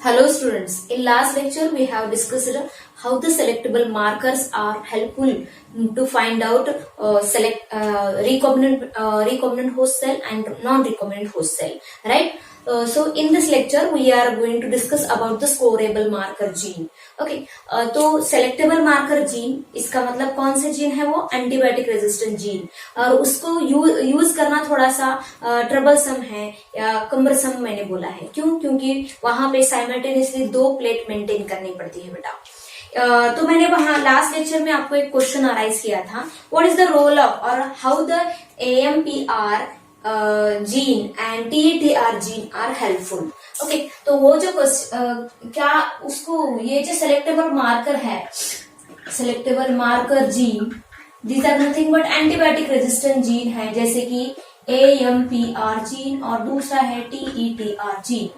Hello students, in last lecture we have discussed how the selectable markers are helpful to find out recombinant host cell and non-recombinant host cell, right? So in this lecture we are going to discuss about the scoreable marker gene. Okay, तो selectable marker gene इसका मतलब कौन से gene है? वो antibiotic resistant gene, और उसको use करना थोड़ा सा ट्रबलसम है या कम्बरसम मैंने बोला है। क्यों? क्योंकि वहां पे साइमल्टेनियसली 2 प्लेट मेंटेन करनी पड़ती है बेटा। तो मैंने वहां लास्ट लेक्चर में आपको एक क्वेश्चन अराइज किया था, what is the role of और how the AMPR gene and TETR gene are helpful. Okay, तो वो जो क्या उसको ये जो सेलेक्टेबल मार्कर है, selectable marker gene, these are nothing but antibiotic resistant gene है, जैसे कि AMPR जीन और दूसरा है TETR जीन।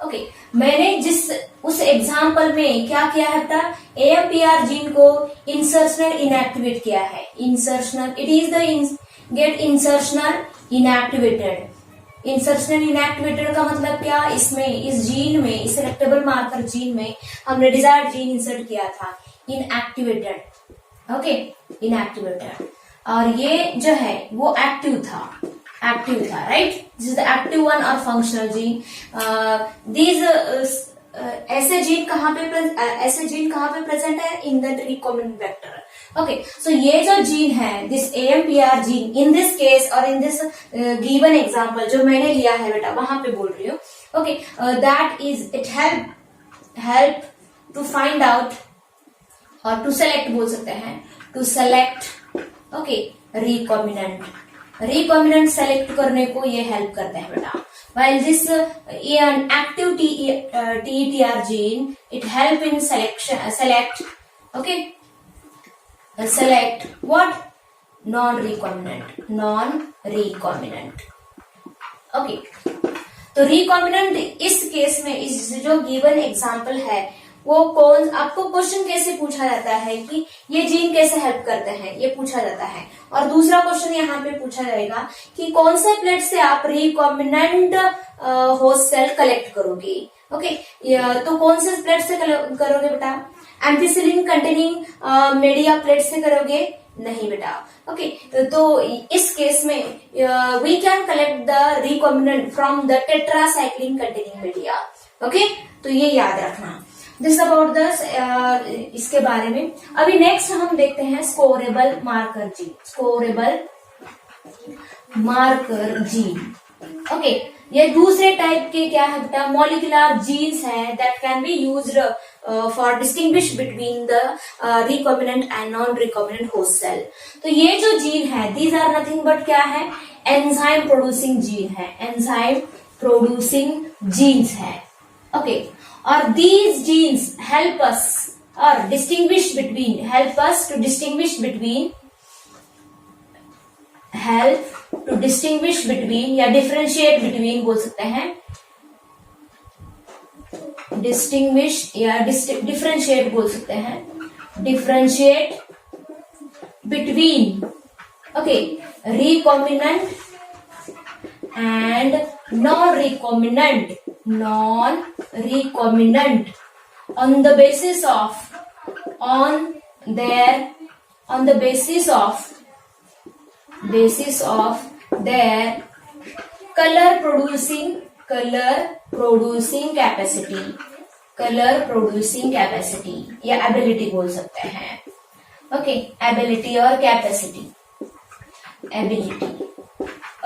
ओके, मैंने जिस उस एग्जाम्पल में क्या किया है बेटा, AMPR जीन को इंसर्शनल इनएक्टिवेट किया है। Insertional, it is the get insertional inactivated. Insertional inactivated का मतलब क्या? इसमें इस जीन में, इस सेलेक्टेबल मार्कर जीन में हमने डिजायर्ड जीन इंसर्ट किया था, इनएक्टिवेटेड। ओके, इनएक्टिवेटेड, और ये जो है वो एक्टिव था, right? This is the active one और फंक्शनल जीन। ऐसे जीन कहाँ पे प्रेजेंट है? In the recombinant vector. Okay, so ये जो जीन है, this AMPR gene, in this case और इन दिस गिवन एग्जांपल जो मैंने लिया है बेटा, वहां पे बोल रही हूँ। Okay, that is it help to find out और टू सेलेक्ट बोल सकते हैं, to select. Okay, recombinant select करने को ये हेल्प करते हैं बेटा। While this active TETR gene, it help in select what? Non-recombinant. Okay, तो रिकॉम्बिनेंट इस केस में, इस जो गिवन एग्जांपल है, वो कौन, आपको क्वेश्चन कैसे पूछा जाता है कि ये जीन कैसे हेल्प करते हैं, ये पूछा जाता है। और दूसरा क्वेश्चन यहाँ पे पूछा जाएगा कि कौन से प्लेट से आप रिकॉम्बिनेंट होस्ट सेल कलेक्ट करोगे। ओके, तो कौन से प्लेट से करोगे बेटा? एम्फिसिलिन कंटेनिंग मीडिया प्लेट से करोगे? नहीं बेटा। ओके, तो इस केस में we can collect the recombinant from the tetracycline containing media. Okay, तो ये याद रखना। दिस अबाउट दस इसके बारे में। अभी नेक्स्ट हम देखते हैं scorable marker gene. Scorable marker gene, okay, ये दूसरे टाइप के क्या है बेटा? मॉलिक्यूलर जीन्स है that can be used for distinguish between the recombinant and non recombinant host cell. तो ये जो जीन है, दीज आर नथिंग बट क्या है? एंजाइम प्रोड्यूसिंग जीन है, एंजाइम प्रोड्यूसिंग जीन्स है। ओके, और these genes help us to distinguish between या differentiate between बोल सकते हैं, distinguish या differentiate बोल सकते हैं, differentiate between recombinant and non-recombinant on the basis of their color producing capacity या ability बोल सकते हैं। ओके, ability और capacity,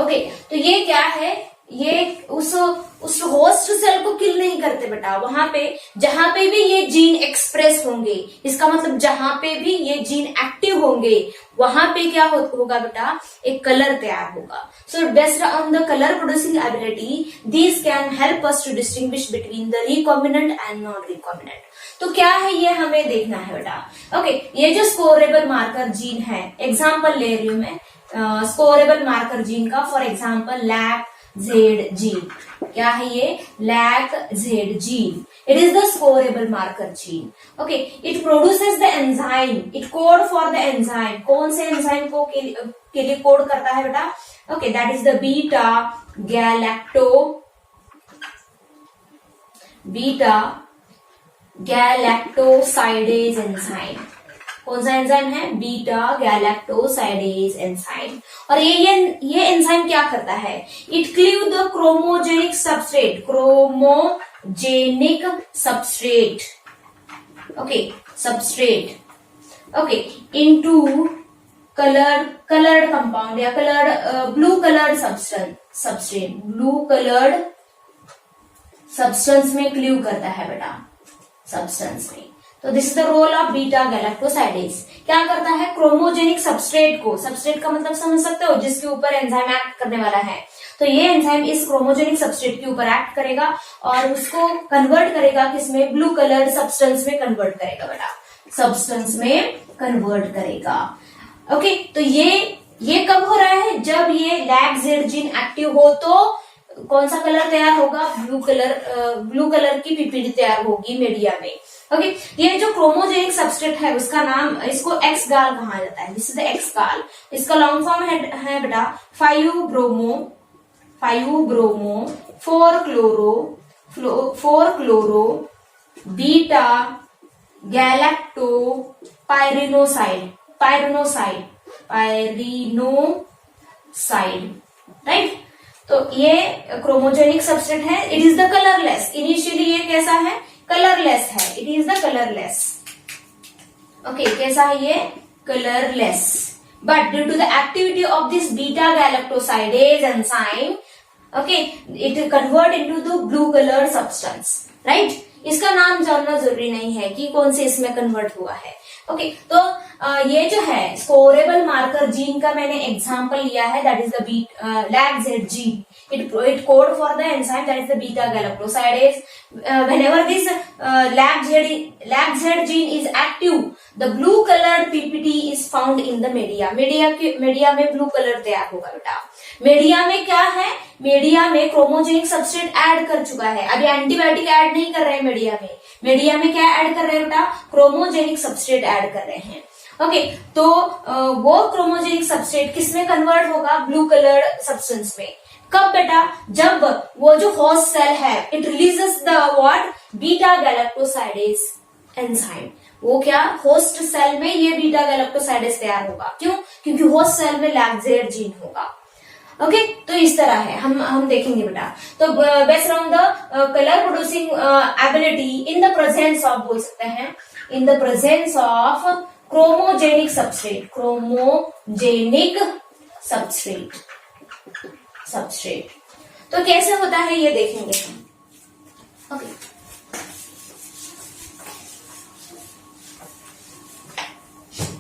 ओके, तो ये क्या है? ये उस होस्ट सेल को किल नहीं करते बेटा। वहां पे जहां पे भी ये जीन एक्सप्रेस होंगे, इसका मतलब जहां पे भी ये जीन एक्टिव होंगे, वहां पे क्या होगा बेटा? एक कलर तैयार होगा। So based on the colour producing ability, these can help us to distinguish between the recombinant and non recombinant. तो क्या है ये हमें देखना है बेटा। ओके, ये जो स्कोरेबल मार्कर जीन है, एग्जाम्पल ले रही हूं मैं स्कोरेबल मार्कर जीन का। फॉर एग्जाम्पल LAC-Z जीन, क्या है ये? LAC-Z gene, it is the scorable marker gene. Okay, it produces the enzyme, it code for the enzyme. कौन से एंजाइम को के लिए कोड करता है बेटा? Okay, that is the beta galactosidase enzyme. कौन सा एंजाइम है? Beta galactosidase enzyme. और ये एंजाइम क्या करता है? It cleave the chromogenic substrate, chromogenic substrate, okay, substrate, okay, into coloured compound या blue coloured substrate, blue coloured substance में क्लीव करता है बेटा, सब्सटेंस में। तो this is the role of beta galactosidase. क्या करता है? क्रोमोजेनिक सबस्ट्रेट को, सबस्ट्रेट का मतलब समझ सकते हो, जिसके ऊपर एंजाइम एक्ट करने वाला है। तो ये एंजाइम इस क्रोमोजेनिक सबस्ट्रेट के ऊपर एक्ट करेगा और उसको कन्वर्ट करेगा किसमें? ब्लू कलर सब्सटेंस में कन्वर्ट करेगा बेटा, सब्सटेंस में कन्वर्ट करेगा। ओके, तो ये कब हो रहा है? जब ये लैग-जेड जीन एक्टिव हो तो कौन सा कलर तैयार होगा? ब्लू कलर की पीपीडी तैयार होगी मीडिया में। ओके, ये जो क्रोमोजेनिक सबस्ट्रेट है उसका नाम, इसको एक्स गाल कहा जाता है, दिस इज द एक्स गाल। इसका लॉन्ग फॉर्म है बेटा 5 bromo 4 chloro beta galactopyranoside, right. तो ये क्रोमोजेनिक सबस्ट्रेट है। It is the colourless. Initially ये कैसा है? कलरलेस है। It is the colourless. Okay, कैसा है ये? Colourless. But due to the activity of this beta galactosidase enzyme, okay, it convert into the blue colour substance, right. इसका नाम जानना जरूरी नहीं है कि कौन से इसमें कन्वर्ट हुआ है। ओके, तो ये जो है स्कोरेबल मार्कर जीन का मैंने एग्जांपल लिया है, that is the lag-Z gene. It code for the enzyme that is the beta galactosidase. Whenever this lag-Z gene is active, the blue colored PPT is found in the media. Media में blue colour तैयार होगा बेटा। Media में क्या है? Media में chromogenic substrate add कर चुका है। अभी एंटीबायोटिक ऐड नहीं कर रहे हैं मीडिया में। मीडिया में क्या ऐड कर रहे हैं बेटा? क्रोमोजेनिक सबस्ट्रेट ऐड कर रहे हैं। ओके, तो वो क्रोमोजेनिक सबस्ट्रेट किसमें कन्वर्ट होगा? ब्लू कलर सब्सटेंस में। कब बेटा? जब वो जो होस्ट सेल है it releases the what? Beta galactosidase enzyme. वो क्या? होस्ट सेल में ये बीटा गैलेक्टोसाइडेज तैयार होगा। क्यों? क्योंकि होस्ट सेल में लैग-जेड जीन होगा। ओके, तो इस तरह है, हम देखेंगे बेटा। तो based on the colour producing ability in the presence of, बोल सकते हैं, in the presence of chromogenic substrate, chromogenic substrate. तो कैसे होता है ये देखेंगे हम। ओके,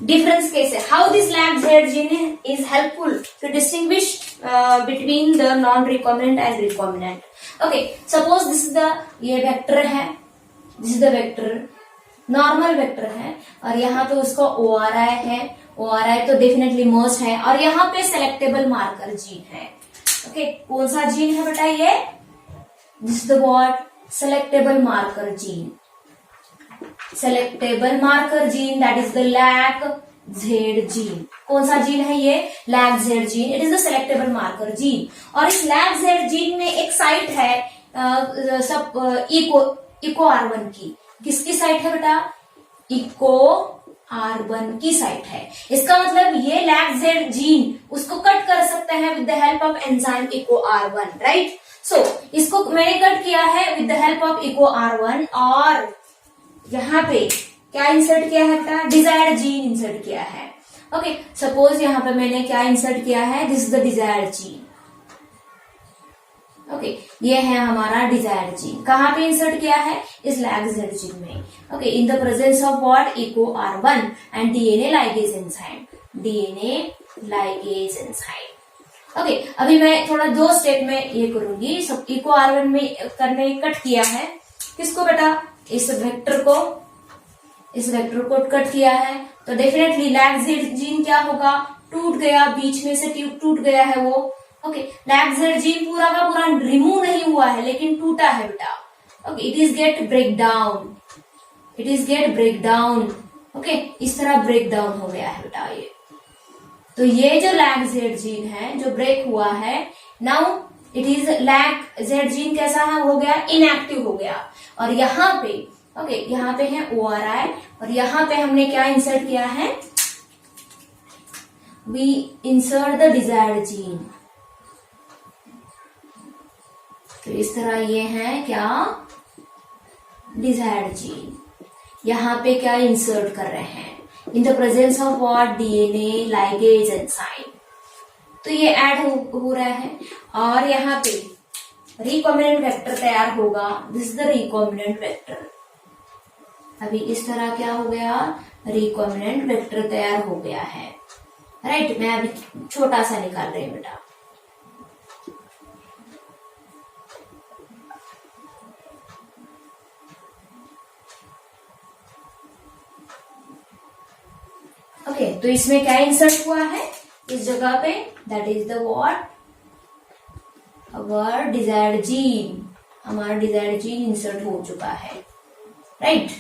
डिफरेंस कैसे? How this lac Z gene is helpful to distinguish between the non recombinant and recombinant. Okay, suppose this is the, ये वेक्टर है, this is the vector, normal vector है, और यहाँ पे उसका ORI है। ORI तो डेफिनेटली मोस्ट है, और यहाँ पे सेलेक्टेबल मार्कर जीन है। ओके, कौन सा जीन है बेटा ये? This is the what? Selectable marker gene. Selectable marker gene, that is the lag-Z gene. कौन सा जीन है ये? Lag-Z gene. It is the selectable marker gene. और इस लैग-जेड जीन में एक साइट है इको R1 की। किसकी साइट है बेटा? इको R1 की साइट है। इसका मतलब ये लैग-जेड जीन उसको कट कर सकते हैं with the help of enzyme Eco R1, right. So इसको मैंने कट किया है with the help of Eco R1, और यहाँ पे क्या इंसर्ट किया है बेटा? डिजायर्ड जीन इंसर्ट किया है। ओके, सपोज यहाँ पे मैंने क्या इंसर्ट किया है? This is the desired gene. Okay, ये है हमारा डिजायर्ड जीन। कहाँ पे इंसर्ट किया है? इस लैग-जेड जीन में। Okay, in the presence of what? Eco R1 and DNA ligase enzyme, DNA ligase enzyme. Okay, अभी मैं थोड़ा 2 स्टेप में ये करूंगी। सब इको R1 में करने कट किया है। किसको बेटा? इस वेक्टर को कट किया है, तो डेफिनेटली लैग-जेड जीन क्या होगा? टूट गया, बीच में से टूट गया है वो। ओके, लैग-जेड जीन पूरा का पूरा रिमूव नहीं हुआ है, लेकिन टूटा है बेटा। Okay, it is get break down. Okay, इस तरह ब्रेक डाउन हो गया है बेटा ये। तो ये जो लैग-जेड जीन है जो ब्रेक हुआ है, now it is lag-Z gene कैसा है? हो गया इनएक्टिव हो गया। और यहाँ पे ओके, यहाँ पे है ORI और यहाँ पे हमने क्या इंसर्ट किया है, we insert the desired gene. तो इस तरह ये है क्या, डिजायर्ड जीन। यहाँ पे क्या इंसर्ट कर रहे हैं, in the presence of what, DNA, ligase, enzyme. तो ये ऐड हो रहा है और यहाँ पे रिकॉम्बिनेंट वेक्टर तैयार होगा, this is the recombinant vector. अभी इस तरह क्या हो गया, रिकॉम्बिनेंट वेक्टर तैयार हो गया है, राइट। मैं अभी छोटा सा निकाल रही हूँ बेटा। ओके, तो इसमें क्या इंसर्ट हुआ है इस जगह पे, that is the what, our desired gene. हमारा डिजायर्ड जीन इंसर्ट हो चुका है, राइट।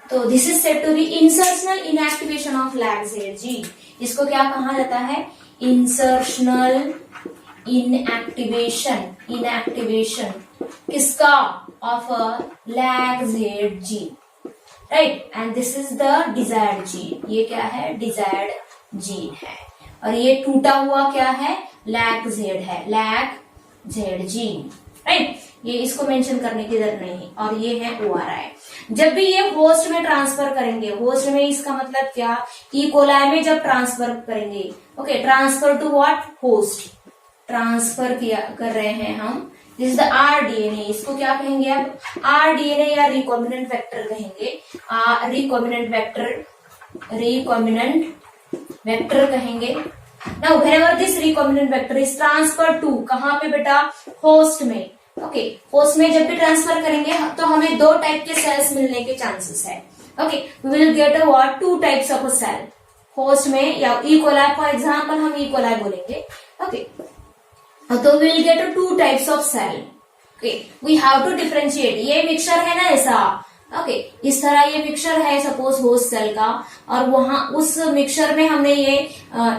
तो this is said to be insertional inactivation of lac Z gene. इसको क्या कहा जाता है, इंसर्शनल इनएक्टिवेशन। इनएक्टिवेशन किसका, of a lac Z gene, right. And this is the desired gene. ये क्या है, डिजायर्ड जीन है और ये टूटा हुआ क्या है, लैग-Z है, लैग-Z जीन, राइट। ये इसको मेंशन करने की जरूरत नहीं है। और ये है ORI। जब भी ये होस्ट में ट्रांसफर करेंगे, होस्ट में इसका मतलब क्या, ई कोलाई में जब ट्रांसफर करेंगे, okay, transfer to what, host, transfer किया कर रहे हैं हम, दिस इज द rDNA। इसको क्या कहेंगे अब, rDNA या रिकॉम्बिनेंट वेक्टर कहेंगे, रिकॉम्बिनेंट वेक्टर कहेंगे। Now whenever this recombinant vector is transfer to, कहां पे बेटा, होस्ट में। ओके, होस्ट में जब भी ट्रांसफर करेंगे तो हमें दो टाइप के सेल्स मिलने के चांसेस है। Okay, we will get a what, two types of a cell host में, या ई कोलाई फॉर एग्जांपल हम ई कोलाई बोलेंगे। ओके, तो we will get two types of cell. Okay, we have to differentiate. ये mixture है ना ऐसा, okay, इस तरह ये मिक्सचर है सपोज होस्ट सेल का, और वहां उस मिक्सचर में हमने ये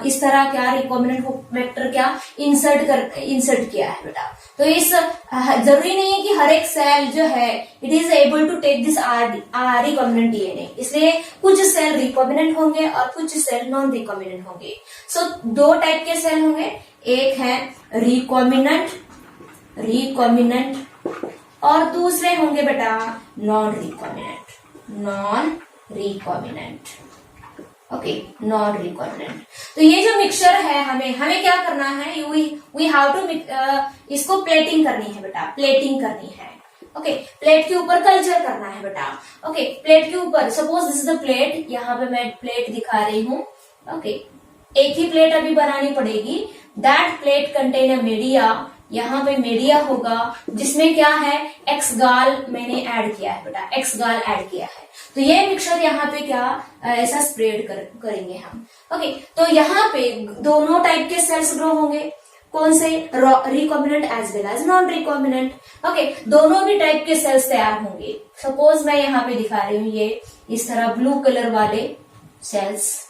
इस तरह क्या, रिकॉम्बिनेंट वेक्टर क्या इंसर्ट किया है बेटा। तो इस जरूरी नहीं है कि हर एक सेल जो है it is able to take this recombinant DNA। इसलिए कुछ सेल रिकॉम्बिनेंट होंगे और कुछ सेल नॉन रिकॉम्बिनेंट होंगे। सो दो टाइप के सेल होंगे, एक है रिकॉम्बिनेंट और दूसरे होंगे बेटा non recombinant. Okay, non recombinant. तो ये जो मिक्सचर है हमें क्या करना है, वी हैव टू इसको प्लेटिंग करनी है बेटा, प्लेटिंग करनी है। ओके, प्लेट के ऊपर कल्चर करना है बेटा। ओके, प्लेट के ऊपर suppose this is the plate, यहाँ पे मैं प्लेट दिखा रही हूँ। ओके, एक ही प्लेट अभी बनानी पड़ेगी। That plate contain a media, यहाँ पे मीडिया होगा जिसमें क्या है, एक्सगाल मैंने ऐड किया है बेटा, एक्सगाल ऐड किया है। तो ये मिक्सचर यहाँ पे क्या ऐसा स्प्रेड करेंगे हम। ओके, तो यहाँ पे दोनों टाइप के सेल्स ग्रो होंगे, कौन से, recombinant as well as non recombinant. Okay, दोनों भी टाइप के सेल्स तैयार होंगे। सपोज मैं यहाँ पे दिखा रही हूँ ये इस तरह ब्लू कलर वाले सेल्स।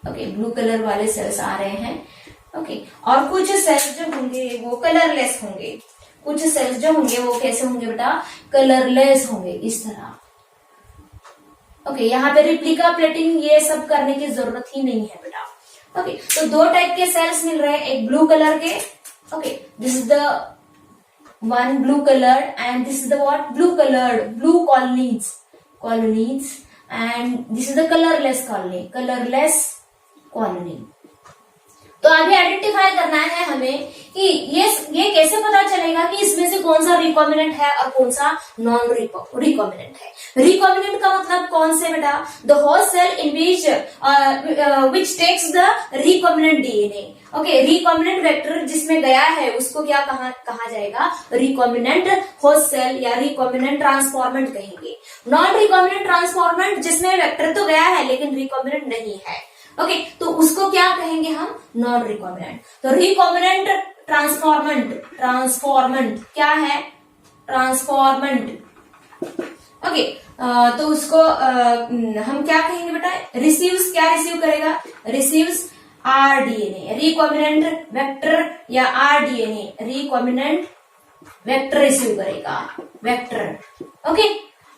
ओके, ब्लू कलर वाले सेल्स आ रहे हैं। ओके, और कुछ सेल्स जो होंगे वो कलरलेस होंगे। कुछ सेल्स जो होंगे वो कैसे होंगे बेटा, कलरलेस होंगे इस तरह। ओके, यहाँ पे रिप्लिका प्लेटिंग ये सब करने की जरूरत ही नहीं है बेटा। ओके, तो दो टाइप के सेल्स मिल रहे हैं, एक ब्लू कलर के। Okay, this is the one blue colour and this is the what, blue colonies and this is the colourless colony. तो आगे आइडेंटिफाई करना है हमें कि ये कैसे पता चलेगा कि इसमें से कौन सा रिकॉम्बिनेंट है और कौन सा नॉन रिकॉम्बिनेंट है। रिकॉम्बिनेंट का मतलब कौन से बेटा, the host cell in which takes the recombinant DNA। Okay, recombinant vector जिसमें गया है उसको क्या कहा जाएगा, रिकॉम्बिनेंट होस्ट सेल या रिकॉम्बिनेंट ट्रांसफॉर्मेंट कहेंगे। नॉन रिकॉम्बिनेंट ट्रांसफॉर्मेंट जिसमें वेक्टर तो गया है लेकिन रिकॉम्बिनेंट नहीं है। ओके, तो उसको क्या कहेंगे हम, नॉन रिकॉम्बिनेंट। तो रिकॉम्बिनेंट ट्रांसफॉर्मेंट क्या है, ट्रांसफॉर्मेंट। ओके, तो उसको हम क्या कहेंगे बेटा, रिसीव्स, क्या रिसीव करेगा, रिसीव्स rDNA, रिकॉम्बिनेंट वेक्टर या rDNA, रिकॉम्बिनेंट वेक्टर रिसीव करेगा, वेक्टर। ओके,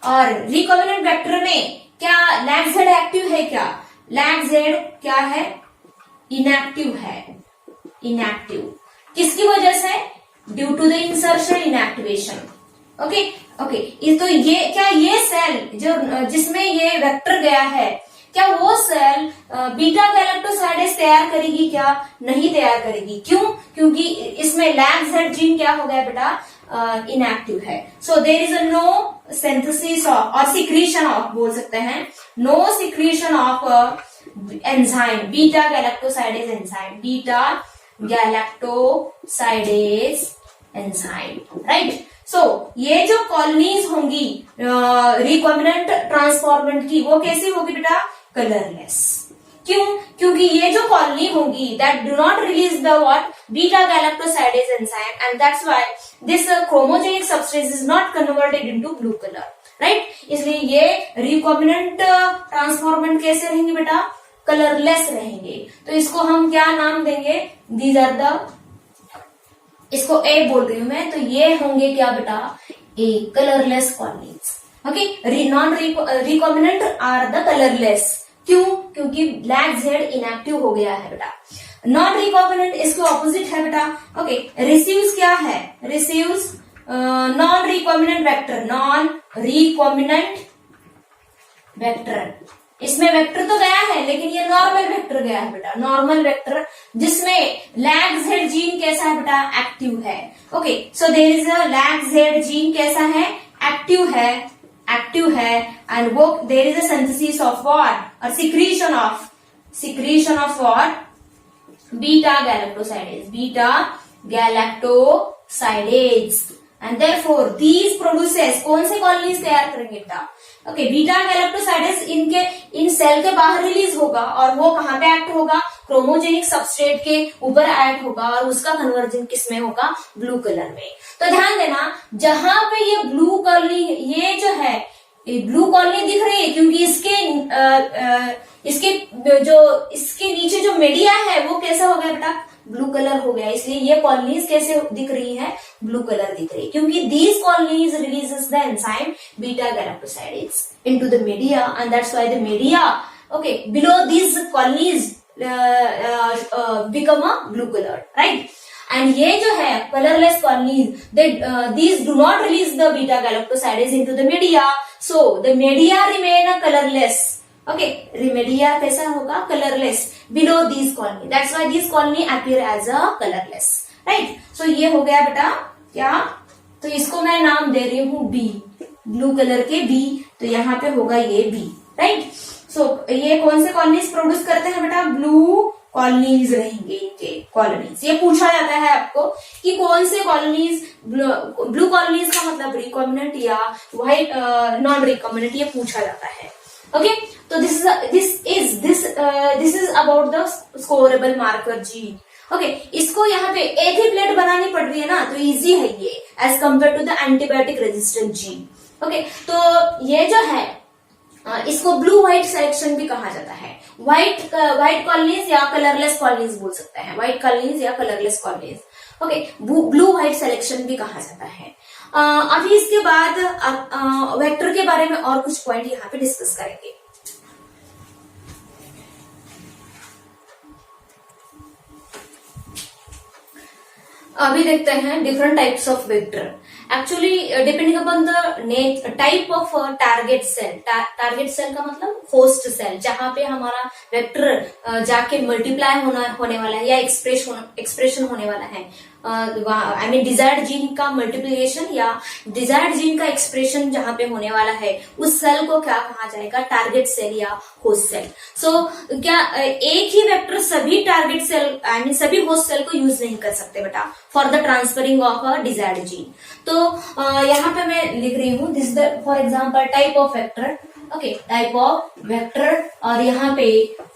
और रिकॉम्बिनेंट वेक्टर में क्या लैग जेड एक्टिव है? क्या लैग जेड क्या है? इनएक्टिव है, इनएक्टिव। किसकी वजह से? Due to the insertion inactivation. Okay okay, तो ये क्या ये सेल जो जिसमें ये वेक्टर गया है, क्या वो सेल बीटा गैलेक्टोसाइडेज तैयार करेगी? क्या नहीं तैयार करेगी। क्यों? क्योंकि इसमें लैग जेड जीन क्या हो गया बेटा? इनएक्टिव है। So there is a no synthesis और सिक्रीशन ऑफ, बोल सकते हैं no secretion of enzyme beta galactosidase enzyme, beta galactosidase enzyme, right. So ये जो कॉलोनीज होंगी रिकॉम्बिनेंट ट्रांसफॉर्मेंट की, वो कैसी होगी बेटा? कलरलेस। क्यों? क्योंकि ये जो कॉलोनी होगी that do not release the what? Beta galactosidase enzyme, and that's why this chromogenic substrate is not converted into blue colour, right. इसलिए ये रिकॉम्बिनेंट ट्रांसफॉर्मेंट कैसे रहेंगे बेटा? कलरलेस रहेंगे। तो इसको हम क्या नाम देंगे? दीज आर द, इसको ए बोल रही हूं मैं, तो ये होंगे क्या बेटा? ए, colourless colonies. Okay, non recombinant are the colourless. क्यों? क्योंकि लैग जेड इनएक्टिव हो गया है बेटा। नॉन रिकॉम्बिनेंट इसके ऑपोजिट है बेटा। ओके, रिसीव्स क्या है? Receives non recombinant vector, non recombinant vector. इसमें वेक्टर तो गया है लेकिन ये नॉर्मल वेक्टर गया है बेटा, नॉर्मल वेक्टर जिसमें लैग जेड जीन कैसा है बेटा? एक्टिव है। Okay, so there is a lac Z gene कैसा है? एक्टिव है, एक्टिव है, एंड वो there is a synthesis of what? और secretion of what? Beta galactosidase, beta galactosidase, and therefore these produces कौन से कॉलोनीज तैयार करेंगे बेटा? Okay, beta galactosidase in cell के बाहर रिलीज होगा और वो कहाँ पे एक्ट होगा? क्रोमोजेनिक सबस्ट्रेट के ऊपर एक्ट होगा और उसका कन्वर्जन किस में होगा? ब्लू कलर में। तो ध्यान देना, जहां पे ये ब्लू कॉलोनी, ये जो है ये ब्लू कॉलोनी दिख रही है क्योंकि इसके नीचे जो मीडिया है वो कैसा हो गया बेटा? ब्लू कलर हो गया। इसलिए ये कॉलोनीज कैसे दिख रही है? ब्लू कलर दिख रही है, क्योंकि these colonies releases the enzyme beta galactosidase into the media, and that's why the media, okay, below these colonies become a blue colour, right. And ये जो है colourless colonies, these do not release the beta galactosidase into the media, so the media remain a colorless. Okay, media कैसा होगा? Colourless below these colony. That's why these colony appear as a colorless, right? So ये हो गया बेटा क्या? तो इसको मैं नाम दे रही हूँ B, ब्लू कलर के B, तो यहाँ पे होगा ये B, right? So ये कौन से कॉलोनीज प्रोड्यूस करते हैं बेटा? ब्लू कॉलोनीज रहेंगे इनके, कॉलोनीज। ये पूछा जाता है आपको कि कौन से कॉलोनीज, ब्लू कॉलोनीज का मतलब रिकॉम्बिनेंट या व्हाइट नॉन रिकॉम्बिनेंट, ये पूछा जाता है। ओके, तो this is about the scorable marker gene. Okay, इसको यहाँ पे एक ही प्लेट बनानी पड़ रही है ना, तो इजी है ये as compare to the antibiotic resistant gene. Okay, तो ये जो है इसको ब्लू व्हाइट सिलेक्शन भी कहा जाता है। व्हाइट कॉलोनीज या कलरलेस कॉलोनीज बोल सकते हैं, व्हाइट कॉलोनीज या colourless colonies. Okay, blue white selection भी कहा जाता है। अभी इसके बाद वेक्टर के बारे में और कुछ पॉइंट यहाँ पे डिस्कस करेंगे। अभी देखते हैं different types of vector. Actually depending upon the type of target cell का मतलब होस्ट सेल, जहां पे हमारा वेक्टर जाके मल्टीप्लाई होने वाला है या एक्सप्रेशन होने वाला है, आई मीन डिजायर्ड जीन का मल्टीप्लिकेशन या डिजायर्ड जीन का एक्सप्रेशन जहां पे होने वाला है, उस सेल को क्या कहा जाएगा? टारगेट सेल या होस्ट सेल। सो क्या एक ही वेक्टर सभी टारगेट सेल, आई मीन सभी होस्ट सेल को यूज नहीं कर सकते बेटा for the transferring of a desired gene. तो यहाँ पे मैं लिख रही हूँ this the for example type of vector. Okay, type of vector, और यहाँ पे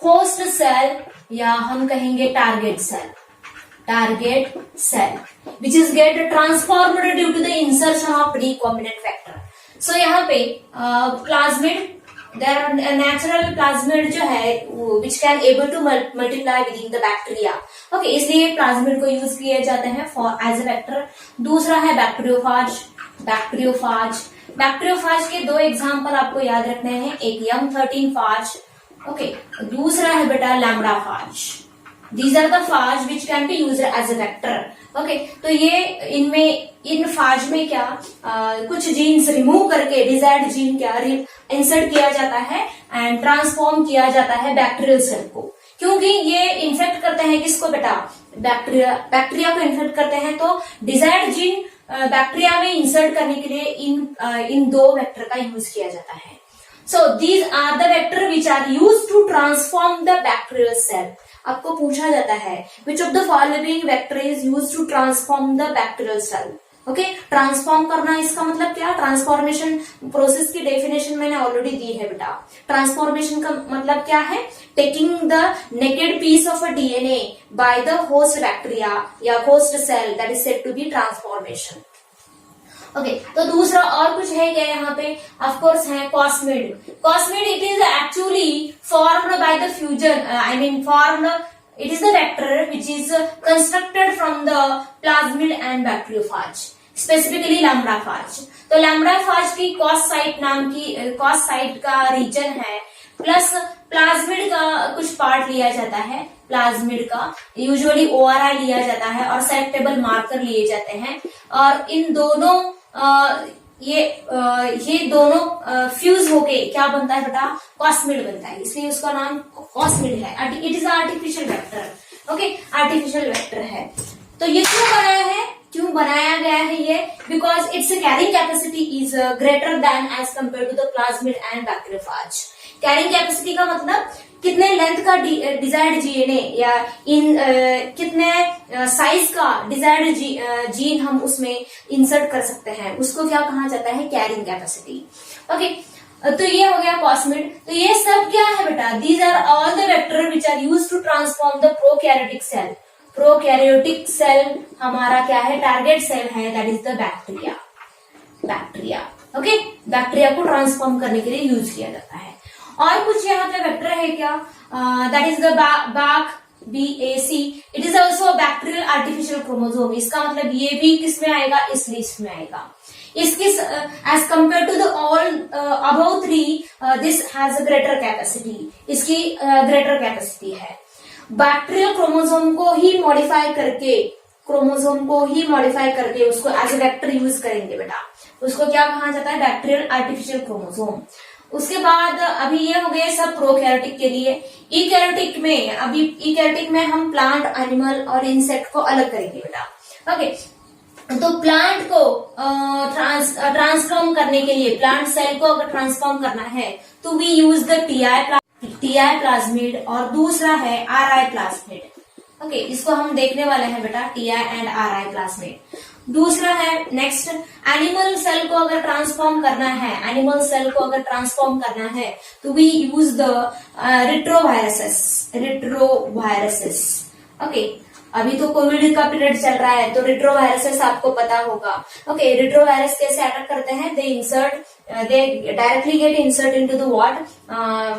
होस्ट सेल या हम कहेंगे target cell which is get transformed due to the insertion of recombinant factor. So यहाँ पे plasmid there are natural plasmid जो है which can able to multiply with in the bacteria. Okay, इसलिए plasmid को use किए जाते हैं for as a vector. दूसरा है बैक्टीरियोफाज। बैक्टीरियोफाज के दो एग्जांपल आपको याद रखने हैं, एक M13 फाज, ओके, दूसरा है बेटा लैम्ब्डाफाज। These are the phage which can be used as a vector. Okay, तो ये इन फाज में क्या कुछ जीन्स रिमूव करके डिजायर्ड जीन क्या इंसर्ट किया जाता है एंड ट्रांसफॉर्म किया जाता है बैक्टीरियल सेल को, क्योंकि ये इन्फेक्ट करते हैं किसको बेटा, बैक्टीरिया को इन्फेक्ट करते हैं। तो डिजायर्ड जीन बैक्टीरिया में इंसर्ट करने के लिए इन दो वेक्टर का यूज किया जाता है। So these are the vector which are use to transform the bacterial cell. आपको पूछा जाता है which of the following vector is use to transform the bacterial cell. Okay, transform करना इसका मतलब क्या, ट्रांसफॉर्मेशन प्रोसेस की डेफिनेशन मैंने ऑलरेडी दी है बेटा। ट्रांसफॉर्मेशन का मतलब क्या है, taking the naked piece of a DNA by the host bacteria या host cell, that is said to be transformation. Okay, तो दूसरा और कुछ है क्या यहाँ पे, ऑफ कोर्स है cosmid. Cosmid it is actually formed by the fusion, it is the vector which is constructed from the plasmid and bacteriophage, specifically lambdaphage। तो lambdaphage की कॉस साइट का रीजन है, प्लस प्लाज्मिड का कुछ part लिया जाता है, प्लाज्मिड का यूजुअली ORI लिया जाता है और सेलेक्टेबल मार्कर लिए जाते हैं, और इन दोनों ये दोनों फ्यूज होके क्या बनता है बेटा, कॉस्मिड बनता है, इसलिए उसका नाम कॉस्मिड है। It is artificial vector. Okay, artificial vector है। तो ये क्यों बनाया गया है ये, because its carrying capacity is greater than as compare to the plasmid and bacteriophage. Carrying capacity का मतलब कितने लेंथ का डिजायर्ड डीएनए या कितने साइज का डिजायर्ड जीन हम उसमें इंसर्ट कर सकते हैं, उसको क्या कहा जाता है, कैरिंग कैपेसिटी। ओके, तो ये हो गया कॉस्मिड। तो ये सब क्या है बेटा, these are all the vector which are use to transform the prokaryotic cell. Prokaryotic cell हमारा क्या है, टारगेट सेल है, that is the bacteria. Okay, bacteria को ट्रांसफॉर्म करने के लिए यूज किया जाता है। और कुछ यहाँ पे वेक्टर है क्या, that is the BAC। It is also bacterial artificial chromosome. इसका मतलब ये भी किस में आएगा, इस लिस्ट में आएगा। इसकी as compare to the all above 3 this has a greater capacity, इसकी ग्रेटर कैपेसिटी है। बैक्टीरियल क्रोमोसोम को ही मॉडिफाई करके उसको एज ए वेक्टर यूज करेंगे बेटा, उसको क्या कहा जाता है, बैक्टीरियल आर्टिफिशियल क्रोमोसोम। उसके बाद अभी ये हो गए सब प्रोकैरियोटिक के लिए। इकैरियोटिक में हम प्लांट, एनिमल और इंसेक्ट को अलग करेंगे बेटा। ओके, तो प्लांट को ट्रांसफॉर्म करने के लिए, प्लांट सेल को अगर ट्रांसफॉर्म करना है तो we use the TI plasmid और दूसरा है RI प्लाज्मिड। ओके, इसको हम देखने वाले हैं बेटा, TI एंड RI प्लाज्मिड। दूसरा है नेक्स्ट, एनिमल सेल को अगर ट्रांसफॉर्म करना है तो वी यूज द रिट्रोवायरसेस। ओके, अभी तो कोविड का पीरियड चल रहा है तो रिट्रोवायरसेस आपको पता होगा। ओके, रिट्रोवायरस कैसे अटैक करते हैं, they directly get insert into the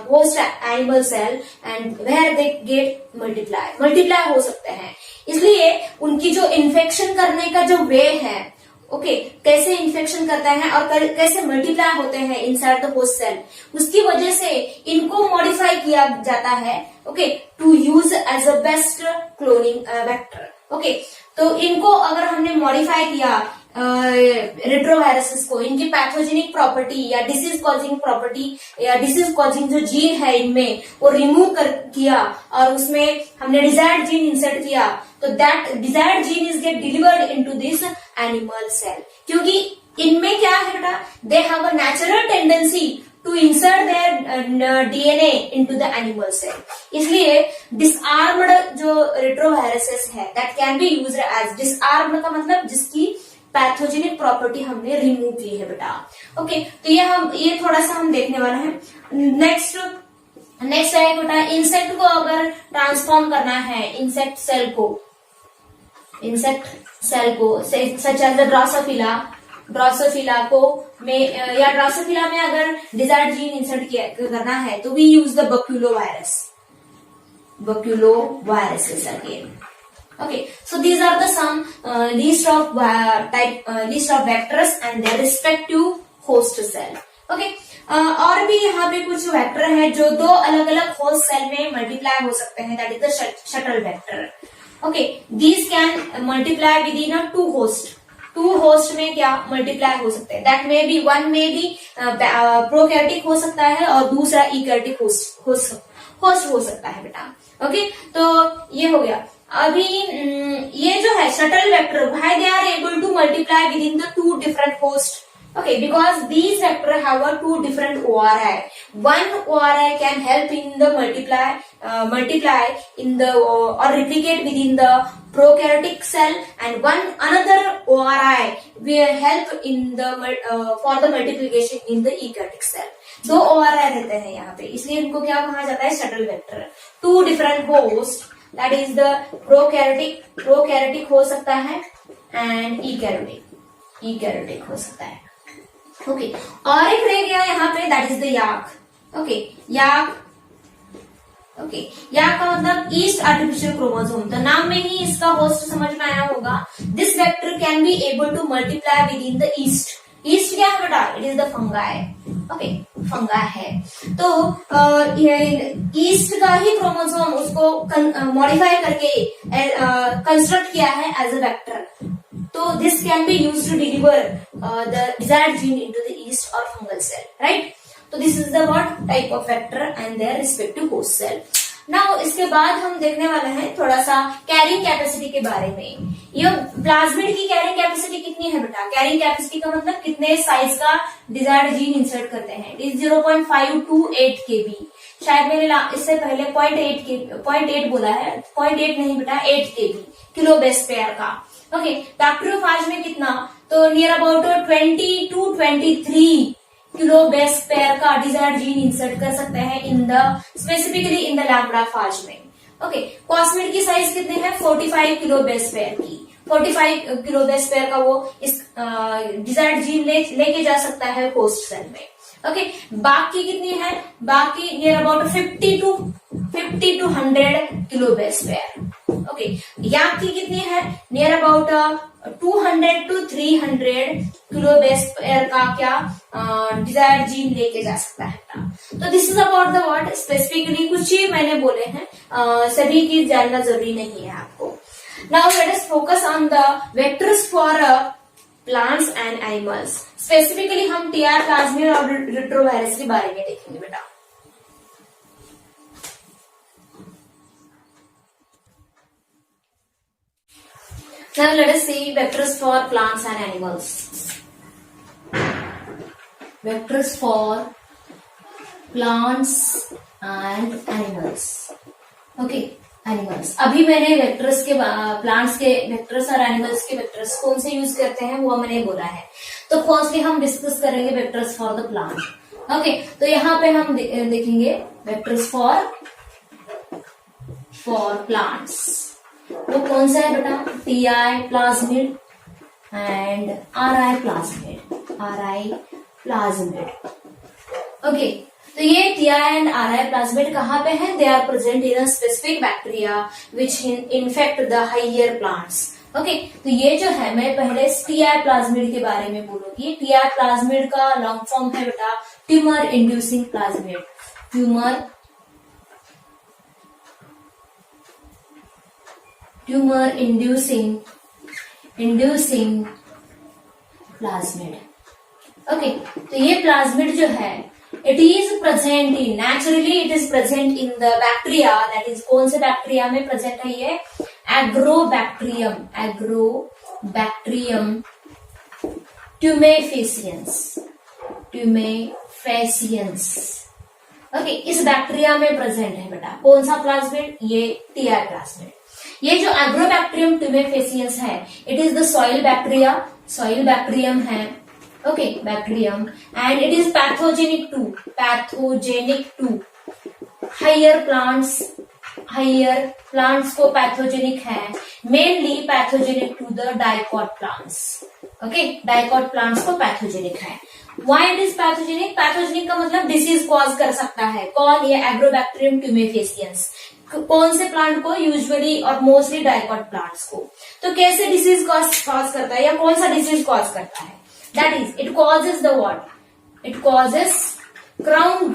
host animal cell and where they get multiply हो सकते हैं। इसलिए उनकी जो इन्फेक्शन करने का जो वे है, ओके, कैसे इन्फेक्शन करता है और कैसे मल्टीप्लाई होते हैं इनसाइड द होस्ट सेल, उसकी वजह से इनको मॉडिफाई किया जाता है, okay, to use as a best cloning vector. Okay, तो इनको अगर हमने मॉडिफाई किया रिट्रोवायरसेस को, इनकी पैथोजेनिक प्रॉपर्टी या डिसीज कॉजिंग प्रॉपर्टी या डिसीज कॉजिंग जो जीन है इनमें वो रिमूव किया और उसमें हमने डिजायर्ड जीन इंसर्ट किया, तो that desired gene is get delivered into this animal cell. क्योंकि इनमें क्या है बेटा, they have a natural tendency to insert their DNA into the animal cell. इसलिए डिसआर्म्ड जो रिट्रोवायरसेस है that can be used as, disarmed का मतलब जिसकी पैथोजेनिक प्रॉपर्टी हमने रिमूव की है बेटा। ओके, तो ये थोड़ा सा हम देखने वाले हैं। नेक्स्ट है बेटा, इंसेक्ट को अगर ट्रांसफॉर्म करना है, इंसेक्ट सेल को such as the drosophila, drosophila को में या ड्रोसोफिला में अगर डिजायर्ड जीन इंसर्ट करना है तो we use the baculoviruses again. Okay, so these are the some list of vectors and their respective host cell. Okay, और भी यहाँ पे कुछ वेक्टर है जो दो अलग अलग होस्ट सेल में मल्टीप्लाई हो सकते हैं, that is the shuttle vector. Okay, these can multiply with in two host में क्या मल्टीप्लाई हो सकते हैं, दैट मे बी वन में भी प्रोकैरियोटिक हो सकता है और दूसरा यूकैरियोटिक होस्ट हो सकता है बेटा. ओके, तो ये हो गया. अभी ये जो है shuttle vector, why they are able to multiply with in the two different host. Okay, because these vector have a two different ORI. One ORI can help in the multiply in the or replicate within the prokaryotic cell, and another ORI will help in the for the multiplication in the eukaryotic cell. दो ORI रहते हैं यहाँ पे, इसलिए इनको क्या कहा जाता है, shuttle vector. Two different host, that is the prokaryotic हो सकता है and eukaryotic हो सकता है. ओके, और एक रह गया यहाँ पे, that is the YAC. Okay, YAC का मतलब ईस्ट आर्टिफिशियल क्रोमोसोम. तो नाम में ही इसका होस्ट समझ में आया होगा. This vector can be able to multiply with in the yeast. क्या है बेटा, it is the fungi. Okay, fungi है. तो ईस्ट का ही क्रोमोसोम उसको मॉडिफाई करके कंस्ट्रक्ट किया है as a vector. So this can be used to deliver the desired gene into the yeast or fungal cell, right? So this is the what type of vector and their respective host cell. Now इसके बाद हम देखने वाले हैं थोड़ा सा carrying capacity के बारे में. ये प्लाज्मिड की कैरिंग कैपेसिटी कितनी है बेटा? कैरिंग कैपेसिटी का मतलब कितने साइज का डिजायर्ड जीन इंसर्ट करते हैं. It is 0.5 to 8 kb. शायद मैंने इससे पहले 0.8 बोला है. 0.8 नहीं बेटा, 8 kb किलो बेस पेयर का. ओके, बैक्टीरियोफाज में कितना, तो near about 20 to 23 kilo base pair का डिजायर्ड जीन इंसर्ट कर सकते हैं in the specifically in the lambda phage में. ओके, प्लाज्मिड की साइज कितनी है, 45 किलो बेस पेयर की. 45 किलो बेस पेयर का वो इस डिजायर्ड जीन लेके जा सकता है होस्ट सेल में. ओके, बाकी कितनी है, बाकी near about 50 to 100 kilo base pair. Okay, YAC की कितनी है, near about 200 to 300 kilo base pair का क्या डिजायर्ड जीन लेके जा सकता है. तो this is about the what specifically कुछ ही मैंने बोले हैं, सभी की जानना जरूरी नहीं है आपको. Now let us focus on the vectors for plants and animals. Specifically हम टीआर प्लाज्मिड और रेट्रोवायरस के बारे में देखेंगे बेटा. Now let us see vectors for plants and animals. Vectors for plants and animals. Okay, animals. अभी मैंने vectors के प्लांट्स के वेक्टर्स और एनिमल्स के वेक्टर्स कौन से यूज करते हैं वो मैंने बोला है. तो फर्स्टली हम डिस्कस करेंगे vectors for the plant. Okay, तो यहाँ पे हम देखेंगे वेक्टर्स फॉर प्लांट्स. वो कौन सा है बेटा, TI plasmid and RI plasmid. Okay, तो ये टीआई एंड आरआई प्लाज्मिड कहाँ पे है, they are present in a specific bacteria which infect the higher plants. Okay, तो ये जो है, मैं पहले टीआई प्लाज्मिड के बारे में बोलूंगी. टीआई प्लाज्मिड का लॉन्ग फॉर्म है बेटा tumour inducing plasmid. Tumour inducing plasmid. Okay, तो ये प्लाज्मिड जो है, it is present in naturally it is present in the bacteria, that is कौन से बैक्टीरिया में प्रेजेंट है ये, एग्रोबैक्टीरियम ट्यूमेफेसियंस. ओके, इस बैक्टीरिया में प्रेजेंट है बेटा. कौन सा प्लाज्मिड, ये टीआई प्लाज्मिड. ये जो एग्रोबैक्टीरियम ट्यूमेफेसियंस है, it is the soil bacterium है. Okay, bacterium, and it is pathogenic to higher plants को पैथोजेनिक है, mainly pathogenic to the dicot plants. Okay, dicot plants को पैथोजेनिक है। Why it is pathogenic? Pathogenic का मतलब disease cause कर सकता है। कौन? ये एग्रोबैक्टीरियम ट्यूमेफेसियंस। कौन से प्लांट को? यूजुअली और मोस्टली डाइकॉट प्लांट्स को। तो कैसे डिसीज कॉज करता है या कौन सा डिसीज कॉज करता है? That is it causes the what? It causes crown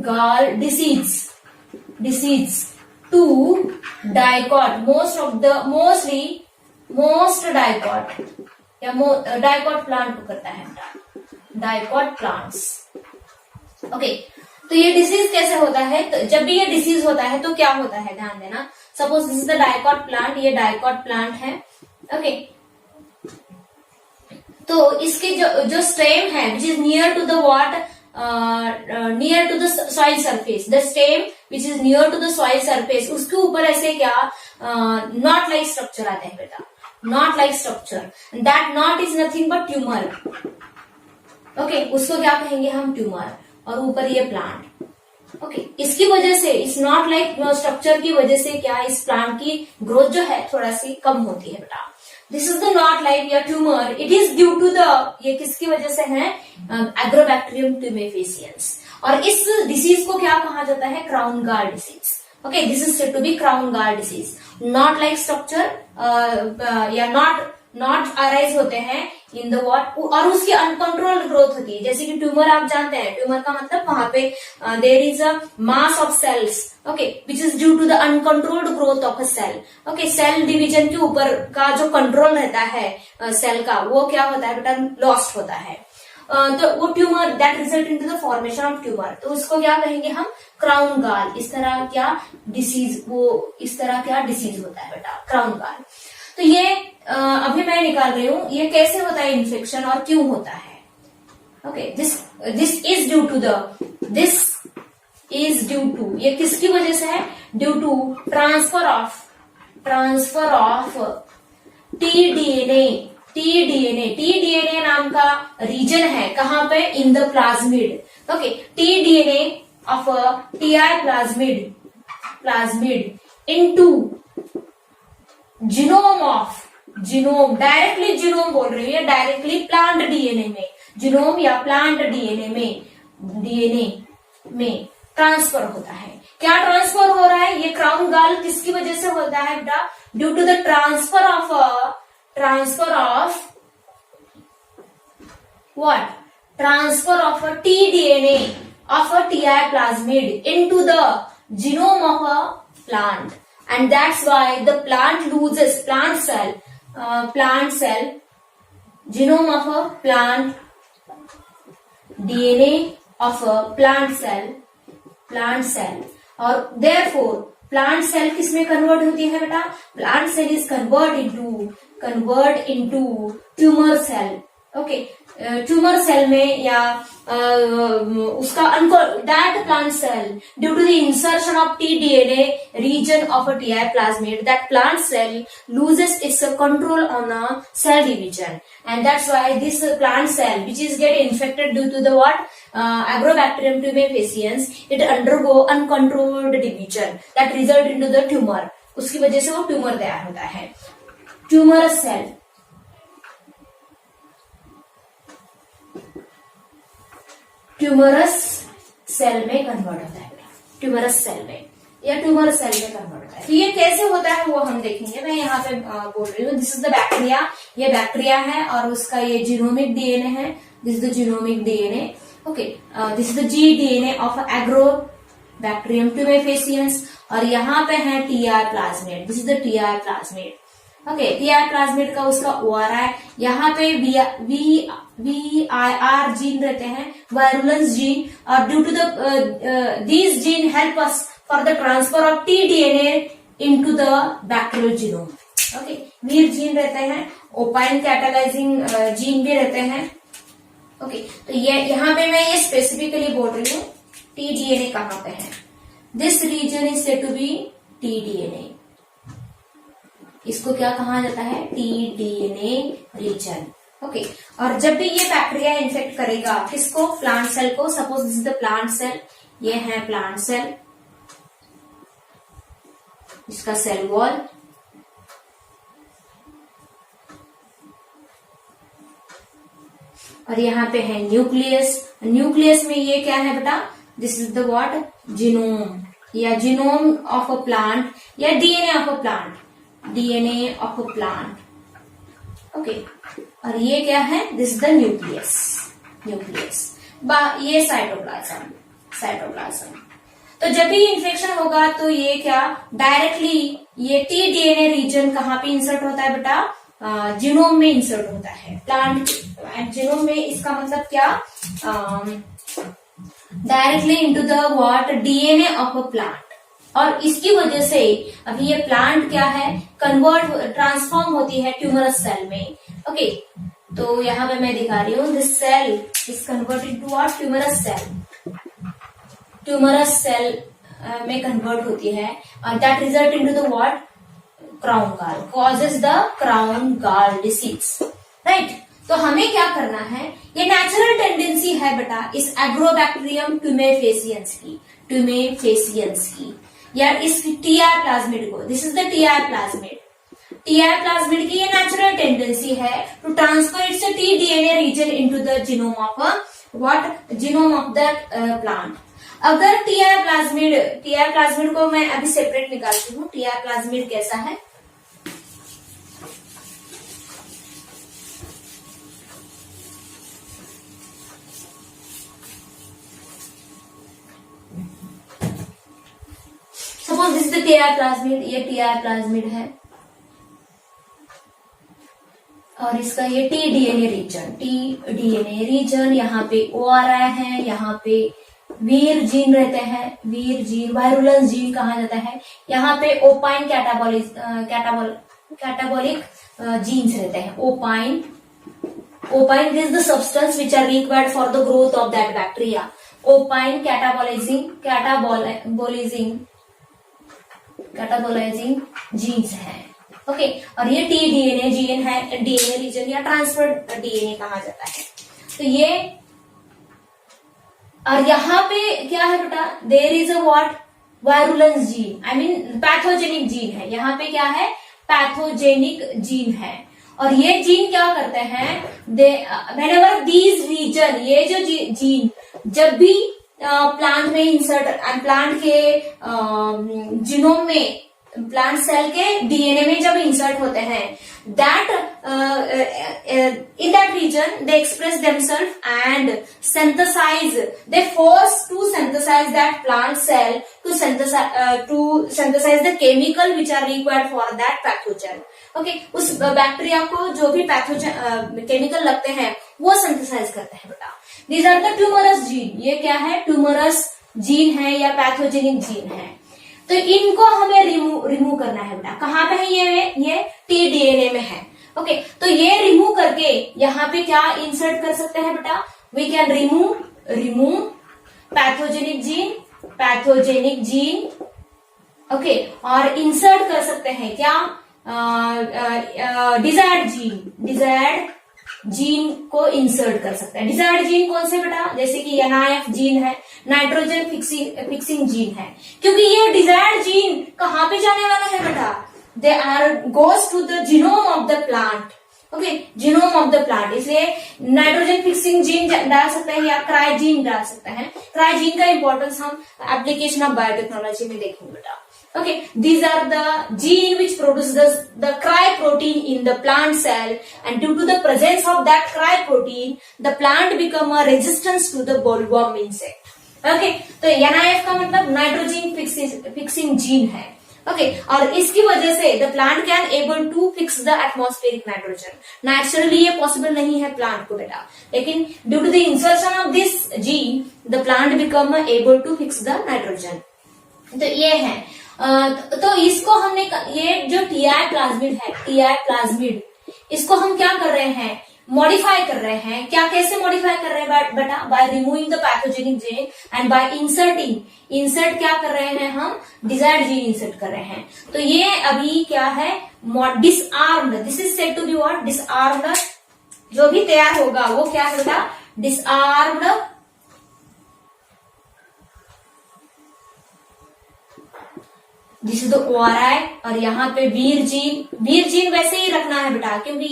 gall disease to dicot, most dicot या डाइकॉट प्लांट को करता है, डाइकॉट प्लांट्स। ओके, तो ये डिसीज कैसे होता है? तो जब भी ये डिसीज होता है तो क्या होता है, ध्यान देना। Suppose this is the dicot plant, ये डाइकॉट प्लांट है। ओके, तो इसके जो स्टेम है which is near to the what, near to the soil surface, the stem which is near to the soil surface, उसके ऊपर ऐसे क्या नॉट लाइक स्ट्रक्चर आते हैं बेटा, not like structure. That not is nothing but tumour. Okay, उसको क्या कहेंगे हम? ट्यूमर। और ऊपर ये प्लांट। ओके, इसकी वजह से, इस नॉट लाइक स्ट्रक्चर की वजह से क्या इस प्लांट की ग्रोथ जो है थोड़ा सी कम होती है बेटा। This is the not like या tumour, it is due to the, ये किसकी वजह से है? Agrobacterium tumefaciens. और इस डिसीज को क्या कहा जाता है? Crown gall disease. Okay, this is said to be crown gall disease. Not like structure या नॉट अराइज होते हैं इन द वॉट, और उसकी अनकंट्रोल्ड ग्रोथ होती है। जैसे कि ट्यूमर आप जानते हैं, ट्यूमर का मतलब वहां पे there is a mass of cells, okay, which is due to the uncontrolled growth of a cell. Okay, cell division के ऊपर का जो कंट्रोल रहता है सेल का, वो क्या होता है बेटा? लॉस्ट होता है। तो वो tumour that result in to the formation of tumour, तो उसको क्या कहेंगे हम? Crown gall. इस तरह क्या डिसीज, वो इस तरह क्या डिसीज होता है बेटा, क्राउन गॉल। तो ये अभी मैं निकाल रही हूं, ये कैसे होता है इन्फेक्शन और क्यों होता है। Okay, this is due to, ये किसकी वजह से है? Due to transfer of T DNA नाम का रीजन है, कहां पे? In the plasmid. Okay, T DNA of TI plasmid into genome, directly genome बोल रही है, डायरेक्टली प्लांट डीएनए में, जीनोम या प्लांट डीएनए में ट्रांसफर होता है। क्या ट्रांसफर हो रहा है? ये क्राउन गॉल किसकी वजह से होता है बेटा? Due to the transfer of T DNA of a TI plasmid into the genome of a plant, and that's why the plant loses plant cell genome of a plant, DNA of a plant cell, और therefore plant cell किसमें convert होती है बेटा? plant cell is convert into tumor cell। Okay, tumour cell में या उसका that plant cell due to the insertion of T DNA region of a TI plasmid, that plant cell loses its control on a cell division, and that's why this plant cell which is get infected due to the what, agrobacterium tumefaciens, it undergo uncontrolled division that result into the tumor। उसकी वजह से वो tumour तैयार होता है। Tumorous cell में convert होता है, ट्यूमरस सेल में या ट्यूमर सेल में कन्वर्ट होता है। तो ये कैसे होता है वो हम देखेंगे। मैं यहाँ पे बोल रही हूँ, दिस इज द बैक्टीरिया, ये बैक्टीरिया है और उसका ये जीनोमिक डीएनए है, this is the genomic DNA. Okay, this is the G DNA of Agrobacterium tumefaciens, और यहाँ पे है Ti plasmid, this is the TR plasmid. Okay, Ti plasmid का उसका ओआर है, यहाँ पे VIR जीन रहते हैं, वायरुलेंस जीन, और due to these gene help us for the transfer of TDNA into the bacterial genome. Okay, vir gene रहते हैं, ओपाइन कैटालाइजिंग जीन भी रहते हैं। ओके, तो ये यहाँ पे मैं ये स्पेसिफिकली बोल रही हूँ टीडीएनए कहाँ पे है। This region is said to be TDNA, इसको क्या कहा जाता है? T-DNA reason. ओके, और जब भी ये बैक्टीरिया इन्फेक्ट करेगा किसको? प्लांट सेल को। Suppose this is the plant cell, ये है प्लांट सेल, इसका सेल वॉल, और यहाँ पे है न्यूक्लियस। न्यूक्लियस में ये क्या है बेटा, this is the what, genome या जीनोम ऑफ अ प्लांट या DNA of a plant, DNA of a plant. Okay, और ये क्या है, this is the nucleus, nucleus. ये साइटोप्लाज्म, साइटोप्लाज्म। तो जब भी इन्फेक्शन होगा तो ये क्या डायरेक्टली ये टी डीएनए रीजन कहाँ पे इंसर्ट होता है बेटा, जीनोम में इंसर्ट होता है। प्लांट जीनोम में इसका मतलब क्या, directly into the what, DNA of a plant. और इसकी वजह से अभी ये प्लांट क्या है, कन्वर्ट ट्रांसफॉर्म होती है ट्यूमरस सेल में। ओके, तो यहाँ पे मैं दिखा रही हूँ, this cell is converted to what, tumorous cell. Tumorous cell में कन्वर्ट होती है और that result into the what, crown gall, causes the crown gall disease, right. तो हमें क्या करना है, ये नेचुरल टेंडेंसी है बेटा इस एग्रोबैक्टीरियम ट्यूमेफेसियंस की, ट्यूमेफेसियंस की, या इस टीआर प्लाज्मिड को, this is the TR plasmid. TR plasmid की ये नेचुरल टेंडेंसी है to transfer its T DNA region into the genome of what, genome of the plant. अगर टीआर प्लाज्मिड को मैं अभी सेपरेट निकालती हूँ, टीआर प्लाज्मिड कैसा है, suppose this is the TR plasmid, ये टीआर प्लाज्मिड है और इसका ये T DNA region, T DNA region, यहाँ पे ओआरआई है, यहाँ पे वीर जीन रहते हैं, वीर जीन, वायरुलेंस जीन कहा जाता है, यहाँ पे ओपाइन कैटाबॉलिक जीन्स रहते हैं, opine, opine this the substance which are required for the growth of that bacteria, opine catabolising genes है। ओके, और ये टी डीएनए जीन है, डीएनए रीजन या ट्रांसफर डीएनए कहा जाता है। तो ये, और यहाँ पे क्या है बेटा, there is a what, virulence gene, I mean pathogenic gene है, यहाँ पे क्या है, पैथोजेनिक जीन है। और ये जीन क्या करते हैं, व्हेनेवर दीज रीजन, ये जो जीन जब भी प्लांट में इंसर्ट, प्लांट के जीनोम में, प्लांट सेल के डीएनए में जब इंसर्ट होते हैं, that in that region they express themselves and synthesize, they force to synthesize that plant cell to synthesize the chemical which are required for that pathogen. Okay, उस bacteria को जो भी pathogen chemical लगते हैं वो synthesise करते हैं बेटा। These are the tumorous gene, ये क्या है, ट्यूमरस जीन है या पैथोजेनिक जीन है। तो इनको हमें रिमूव करना है बेटा। कहाँ पे है ये टी डीएनए में है। ओके, तो ये रिमूव करके यहाँ पे क्या इंसर्ट कर सकते हैं बेटा, we can remove pathogenic gene. Okay, और इंसर्ट कर सकते हैं क्या, डिजायर्ड जीन को इंसर्ट कर सकते हैं। डिजायर्ड जीन कौन से बेटा, जैसे कि NIF जीन है, नाइट्रोजन फिक्सिंग जीन है, क्योंकि ये डिजायर्ड जीन कहाँ पे जाने वाला है बेटा, they are goes to the genome of the plant. Okay, genome of the plant, इसलिए नाइट्रोजन फिक्सिंग जीन डाल सकते हैं या क्राइजीन डाल सकते हैं। क्राइजीन का इंपॉर्टेंस हम एप्लीकेशन ऑफ बायोटेक्नोलॉजी में देखेंगे बेटा। Okay, these are the gene which produces the cry protein in the plant cell, and due to the presence of that cry protein, the plant become a resistance to the bollworm insect. Okay, तो NIF का मतलब nitrogen fixing gene है। Okay, और इसकी वजह से the plant can able to fix the atmospheric nitrogen. Naturally ये possible नहीं है प्लांट को बेटा, लेकिन due to the insertion of this gene, the plant become able to fix the nitrogen. तो ये है, तो इसको हमने, ये जो टीआर प्लाज्मिड है, टीआर प्लाज्मिड, इसको हम क्या कर रहे हैं, मॉडिफाई कर रहे हैं। क्या, कैसे मॉडिफाई कर रहे हैं बेटा, by removing the pathogenic gene and by insert क्या कर रहे हैं हम, डिजायर्ड जीन इंसर्ट कर रहे हैं। तो ये अभी क्या है, disarmed, this is said to be what, disarmed. जो भी तैयार होगा वो क्या है बेटा, disarmed this is the ORI। और यहाँ पे वीर जीन वैसे ही रखना है बेटा, क्योंकि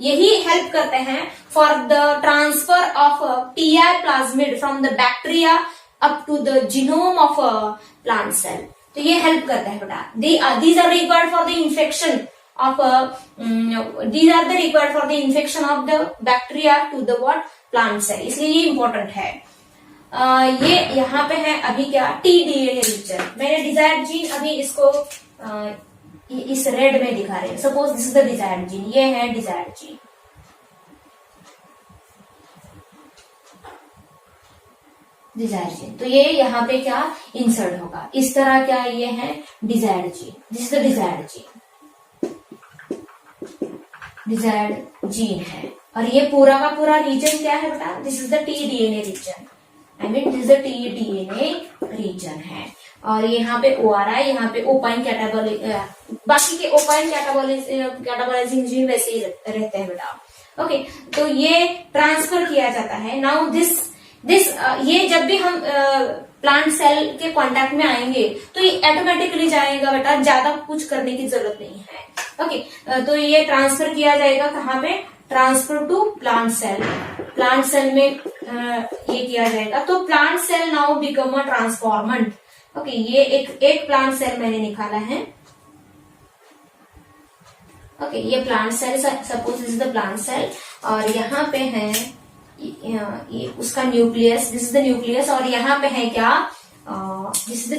यही हेल्प करते हैं for the transfer of TI plasmid from the bacteria up to the genome of plant cell. तो ये हेल्प करता है बेटा। These are required for the infection of these are the required for the infection of the bacteria to the what plant cell, इसलिए ये important है। ये यहाँ पे है अभी क्या टीडीएनए रीजन। मैंने डिजायर्ड जीन अभी इसको इस रेड में दिखा रहे हैं। Suppose this is the desired gene, ये है डिजायर्ड जीन। डिजायर्ड जीन तो ये यहाँ पे क्या इंसर्ट होगा इस तरह, क्या ये है desired gene, this is the desired gene, desired gene है। और ये पूरा का पूरा रीजन क्या है बेटा, this is the TDNA region, I mean this is the TDNA region है। और यहाँ पे ORI, यहाँ पे ओपाइन कैटाबोलिक, बाकी के ओपाइन कैटाबोलाइजिंग जीन वैसे ही रहते हैं बेटा। ओके, तो ये ट्रांसफर किया जाता है। नाउ दिस ये जब भी हम प्लांट सेल के कांटेक्ट में आएंगे तो ये ऑटोमेटिकली जाएगा बेटा, ज्यादा कुछ करने की जरूरत नहीं है। ओके, तो ये ट्रांसफर किया जाएगा कहाँ पे, transfer to plant cell. Plant cell में ये किया जाएगा। तो plant cell now become a transformant. Okay, ये एक प्लांट सेल मैंने निकाला है। ओके, ये plant cell, suppose this is the plant cell, और यहाँ पे है ये उसका nucleus, this is the nucleus. और यहाँ पे है क्या, this is the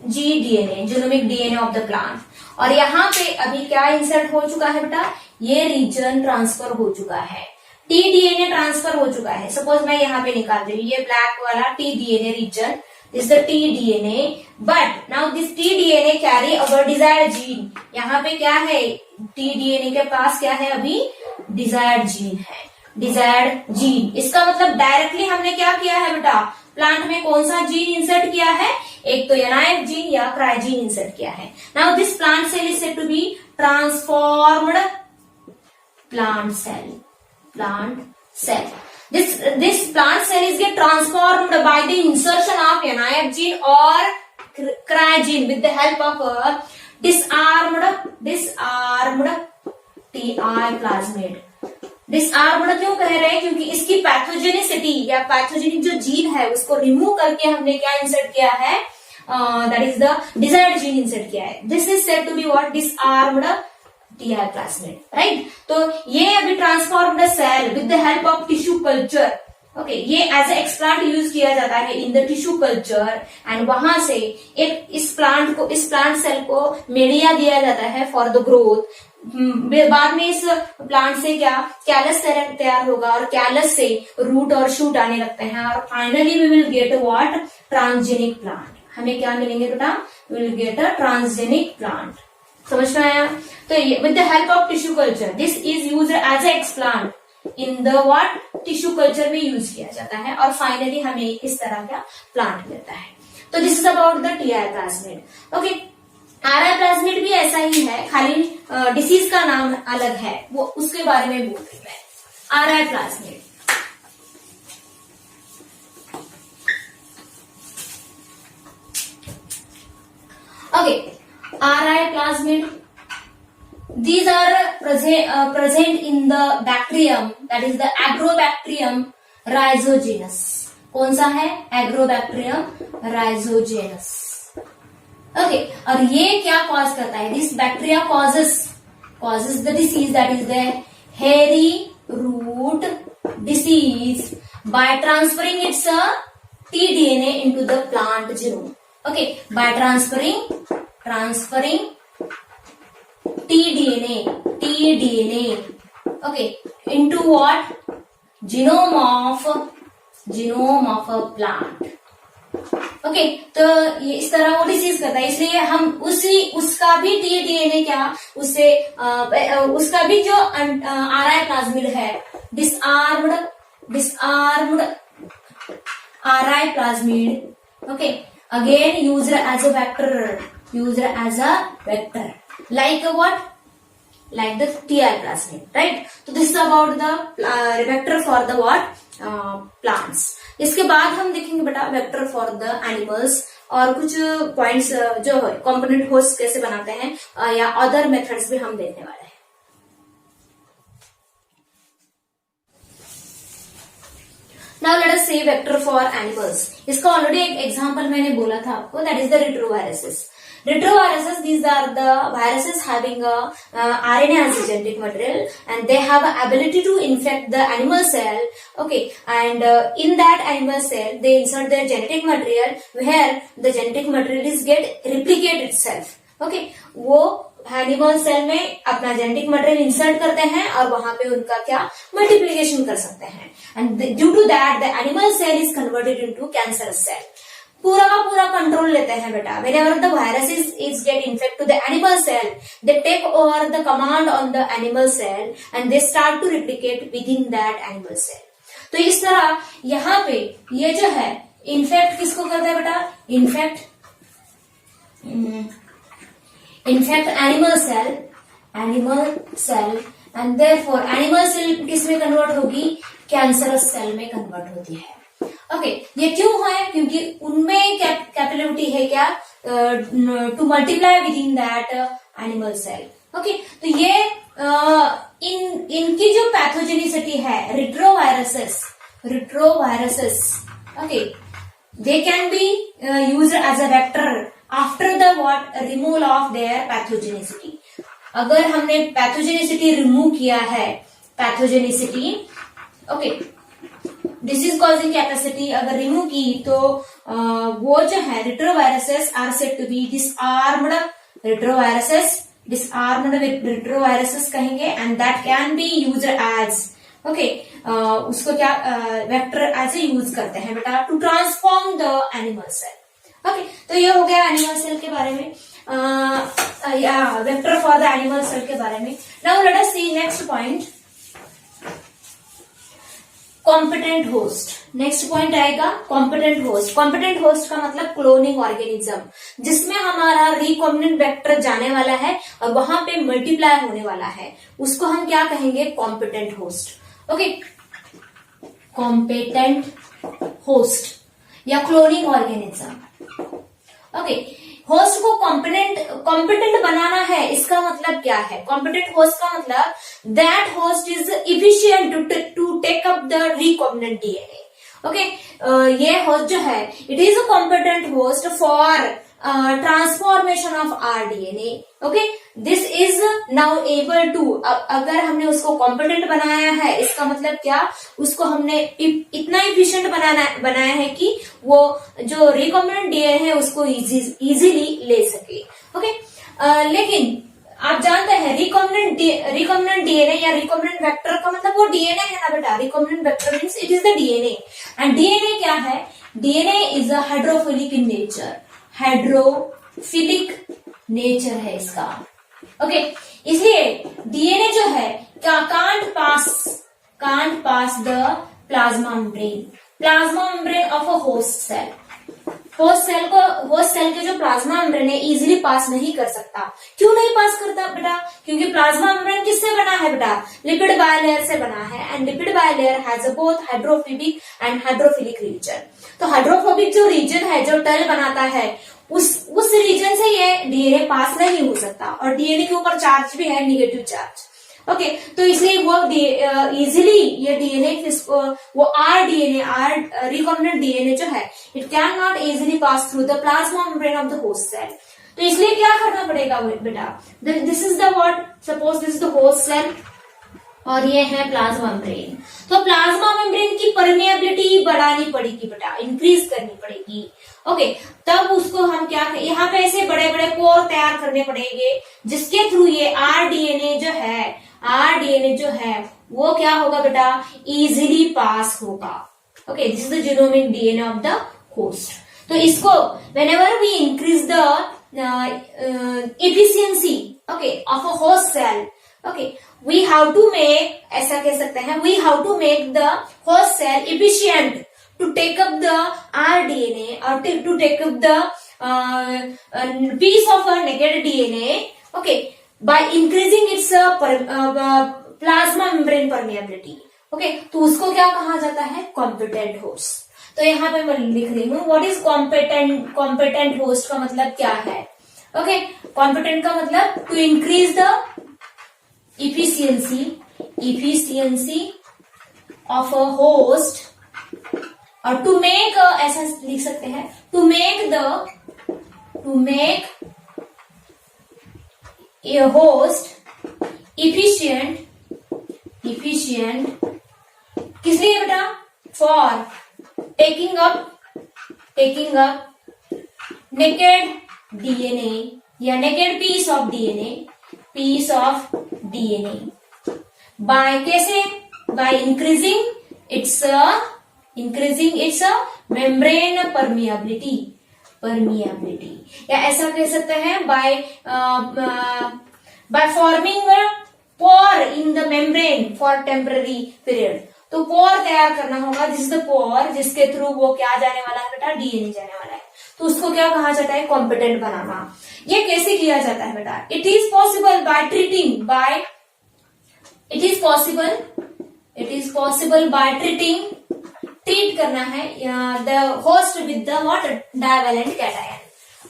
GDNA, genomic DNA of the plant. और यहाँ पे अभी क्या इंसर्ट हो चुका है बेटा, ये रीजन ट्रांसफर हो चुका है, टीडीएनए ट्रांसफर हो चुका है। सपोज मैं यहाँ पे निकाल रही हूँ ये ब्लैक वाला TDNA region, this the TDNA, but now this TDNA carry our desired gene. यहाँ पे क्या है, टीडीएनए के पास क्या है, अभी डिजायर्ड जीन है, डिजायर्ड जीन। इसका मतलब डायरेक्टली हमने क्या किया है बेटा, प्लांट में कौन सा जीन इंसर्ट किया है, एक तो एनआईएफ जीन या क्राइजीन इंसर्ट किया है। Now this plant cell is said to be transformed plant cell, plant cell. This plant cell is get transformed by the insertion of NIF gene or cryogene with the help of a disarmed TI plasmid। Disarmed क्यों कह रहे हैं, क्योंकि इसकी pathogenicity या pathogenic जो gene है उसको रिमूव करके हमने क्या इंसर्ट किया है, that is the desired gene insert किया है। This is said to be what, disarmed Ti plasmid, right. तो ये अभी transformed cell with the help of tissue culture. Okay, ये एज ए एक्सप्लांट यूज किया जाता है in the tissue culture, and वहां से एक इस प्लांट सेल को मीडिया दिया जाता है फॉर द ग्रोथ। बाद में इस प्लांट से क्या कैलस तैयार होगा, और कैलस से रूट और शूट आने लगते हैं, और finally we will get what, transgenic plant. हमें क्या मिलेंगे बेटा, we will get a transgenic plant. समझ में आया। तो with the help of tissue culture, this is used as a explant in the what, tissue culture में यूज किया जाता है, और फाइनली हमें इस तरह का प्लांट मिलता है। तो this is about the TI plasmid. Okay, RI plasmid भी ऐसा ही है, खाली डिसीज का नाम अलग है, वो उसके बारे में बोल रही है। RI plasmid, okay, RI plasmid, these are present in the bacterium, that is the agrobacterium rhizogenus। कौन सा है, एग्रोबैक्टीरियम राइजोजेनस। ओके, और ये क्या कॉज करता है, this bacteria causes the disease, that is the hairy root disease by transferring its tDNA into the plant genome। Okay, by transferring tDNA, okay, into what, genome of a plant। Okay, तो ये इस तरह वो disease करता है, इसलिए हम उसका भी टीडीएनए क्या, उसका भी जो आरआई प्लाज्मिड है, disarmed Ri plasmid. Okay, again used as a vector, like what, like the TI plasmid, right। तो this is about the vector for the what, plants। इसके बाद हम देखेंगे बेटा वेक्टर फॉर द एनिमल्स, और कुछ points जो कंपोनेंट होस्ट कैसे बनाते हैं, या अदर मेथड्स भी हम देखने वाले हैं। Now let us see vector for animals. इसका ऑलरेडी एक एग्जांपल मैंने बोला था आपको, that is the retroviruses. Retroviruses, these are the viruses having a RNA as a genetic material, and they have a ability to infect the animal cell. Okay, and in that animal cell, they insert their genetic material, where the genetic material is get replicate itself. Okay, वो animal cell में अपना genetic material insert करते हैं और वहां पे उनका क्या मल्टीप्लीकेशन कर सकते हैं, and due to that the animal cell is converted into cancerous cell. पूरा का पूरा कंट्रोल लेते हैं बेटा। Whenever the virus is get infect to the animal cell, they take over the command on the animal cell and they start to replicate with in that animal cell. तो इस तरह यहाँ पे ये जो है इन्फेक्ट किसको करता है बेटा, infect animal cell and therefore animal cell किसमें कन्वर्ट होगी, कैंसरस सेल में कन्वर्ट होती है। ओके, ये क्यों है, क्योंकि उनमें कैपेबिलिटी है क्या, to multiply with in that animal cell. Okay, तो ये इनकी जो पैथोजेनिसिटी है, retroviruses, okay, they can be used as a vector after the removal of their pathogenicity. अगर हमने पैथोजेनिसिटी रिमूव किया है, pathogenicity, okay, disease causing capacity अगर रिमूव की, तो वो जो है retroviruses are said to be disarmed retroviruses कहेंगे, and that can be used as, okay, उसको क्या वेक्टर एज ए यूज करते हैं बेटा, to transform the animal cell. Okay, तो ये हो गया एनिमल सेल के बारे में, या vector for the animal cell के बारे में। Now let us see next point, competent host. Next point आएगा कॉम्पिटेंट होस्ट। कॉम्पिटेंट होस्ट का मतलब क्लोनिंग ऑर्गेनिज्म, जिसमें हमारा रिकॉम्बिनेंट वेक्टर जाने वाला है और वहां पे मल्टीप्लाई होने वाला है, उसको हम क्या कहेंगे, competent host. Okay, competent host या क्लोनिंग ऑर्गेनिज्म। ओके, होस्ट को कॉम्पिटेंट बनाना है, इसका मतलब क्या है, कॉम्पिटेंट होस्ट का मतलब that host is efficient to take up the recombinant DNA. Okay, ये होस्ट जो है, it is a competent host for transformation of R DNA. Okay, this is now able to, अगर हमने उसको कॉम्पिटेंट बनाया है, इसका मतलब क्या, उसको हमने इतना इफिशिएंट बनाया है कि वो जो रिकॉम्बिनेंट डीएनए है उसको इजीली ले सके। ओके, लेकिन आप जानते हैं रिकॉम्बिनेंट डीएनए या रिकॉम्बिनेंट वेक्टर का मतलब वो डीएनए है ना बेटा, recombinant vector means it is the DNA, and DNA क्या है, DNA is a hydrophilic in nature, hydrophilic nature है इसका। ओके, इसलिए डीएनए जो है can't pass the plasma membrane of a host cell. Host cell के जो प्लाज्मा मेम्ब्रेन है इजीली पास नहीं कर सकता। क्यों नहीं पास करता बेटा, क्योंकि प्लाज्मा मेम्ब्रेन किससे बना है बेटा, लिपिड बायलेयर से बना है, and lipid bilayer has both hydrophobic and hydrophilic region. तो हाइड्रोफोबिक जो रीजन है, जो टल बनाता है, उस रीजन से ये डीएनए पास नहीं हो सकता, और डीएनए के ऊपर चार्ज भी है, निगेटिव चार्ज। ओके, तो इसलिए वो इजिली ये डीएनए, वो आर रिकॉम्बिनेंट डीएनए जो है, it can not easily pass through the plasma membrane of the host cell. तो इसलिए क्या करना पड़ेगा बेटा, this is the what, suppose this is the host cell और ये है प्लाज्मा मेम्ब्रेन। तो प्लाज्मा मेम्ब्रेन की परमेबिलिटी बढ़ानी पड़ेगी बेटा, इंक्रीज करनी पड़ेगी। ओके, तब उसको हम क्या, यहाँ पे ऐसे बड़े बड़े पोर तैयार करने पड़ेंगे, जिसके थ्रू ये आर डीएनए जो है वो क्या होगा बेटा, इजीली पास होगा। Okay, this is the genomic DNA of the host. तो इसको whenever we increase the efficiency, okay, of a host cell, okay, we have to make, ऐसा कह सकते हैं, we have to make the host cell efficient to take up the rDNA or to take up the piece of a negative DNA, okay, by increasing its plasma membrane permeability. Okay, तो उसको क्या कहा जाता है, competent host। तो यहाँ पे मैं लिख रही हूँ, what is competent host का मतलब क्या है। Okay, competent का मतलब to increase the efficiency of a host और टू मेक ऐसा लिख सकते हैं, to make a host efficient किस लिए बेटा? For taking up naked DNA या naked piece of DNA by कैसे? By increasing its membrane permeability या ऐसा कह सकते हैं by forming pore in the membrane for temporary period. तो पोर तैयार करना होगा, दिस इज द पोर जिसके थ्रू वो क्या जाने वाला है बेटा? डीएनए जाने वाला है। तो उसको क्या कहा जाता है? कॉम्पिटेंट बनाना। ये कैसे किया जाता है बेटा? It is possible by treating treat करना है the host with the what? Divalent cation.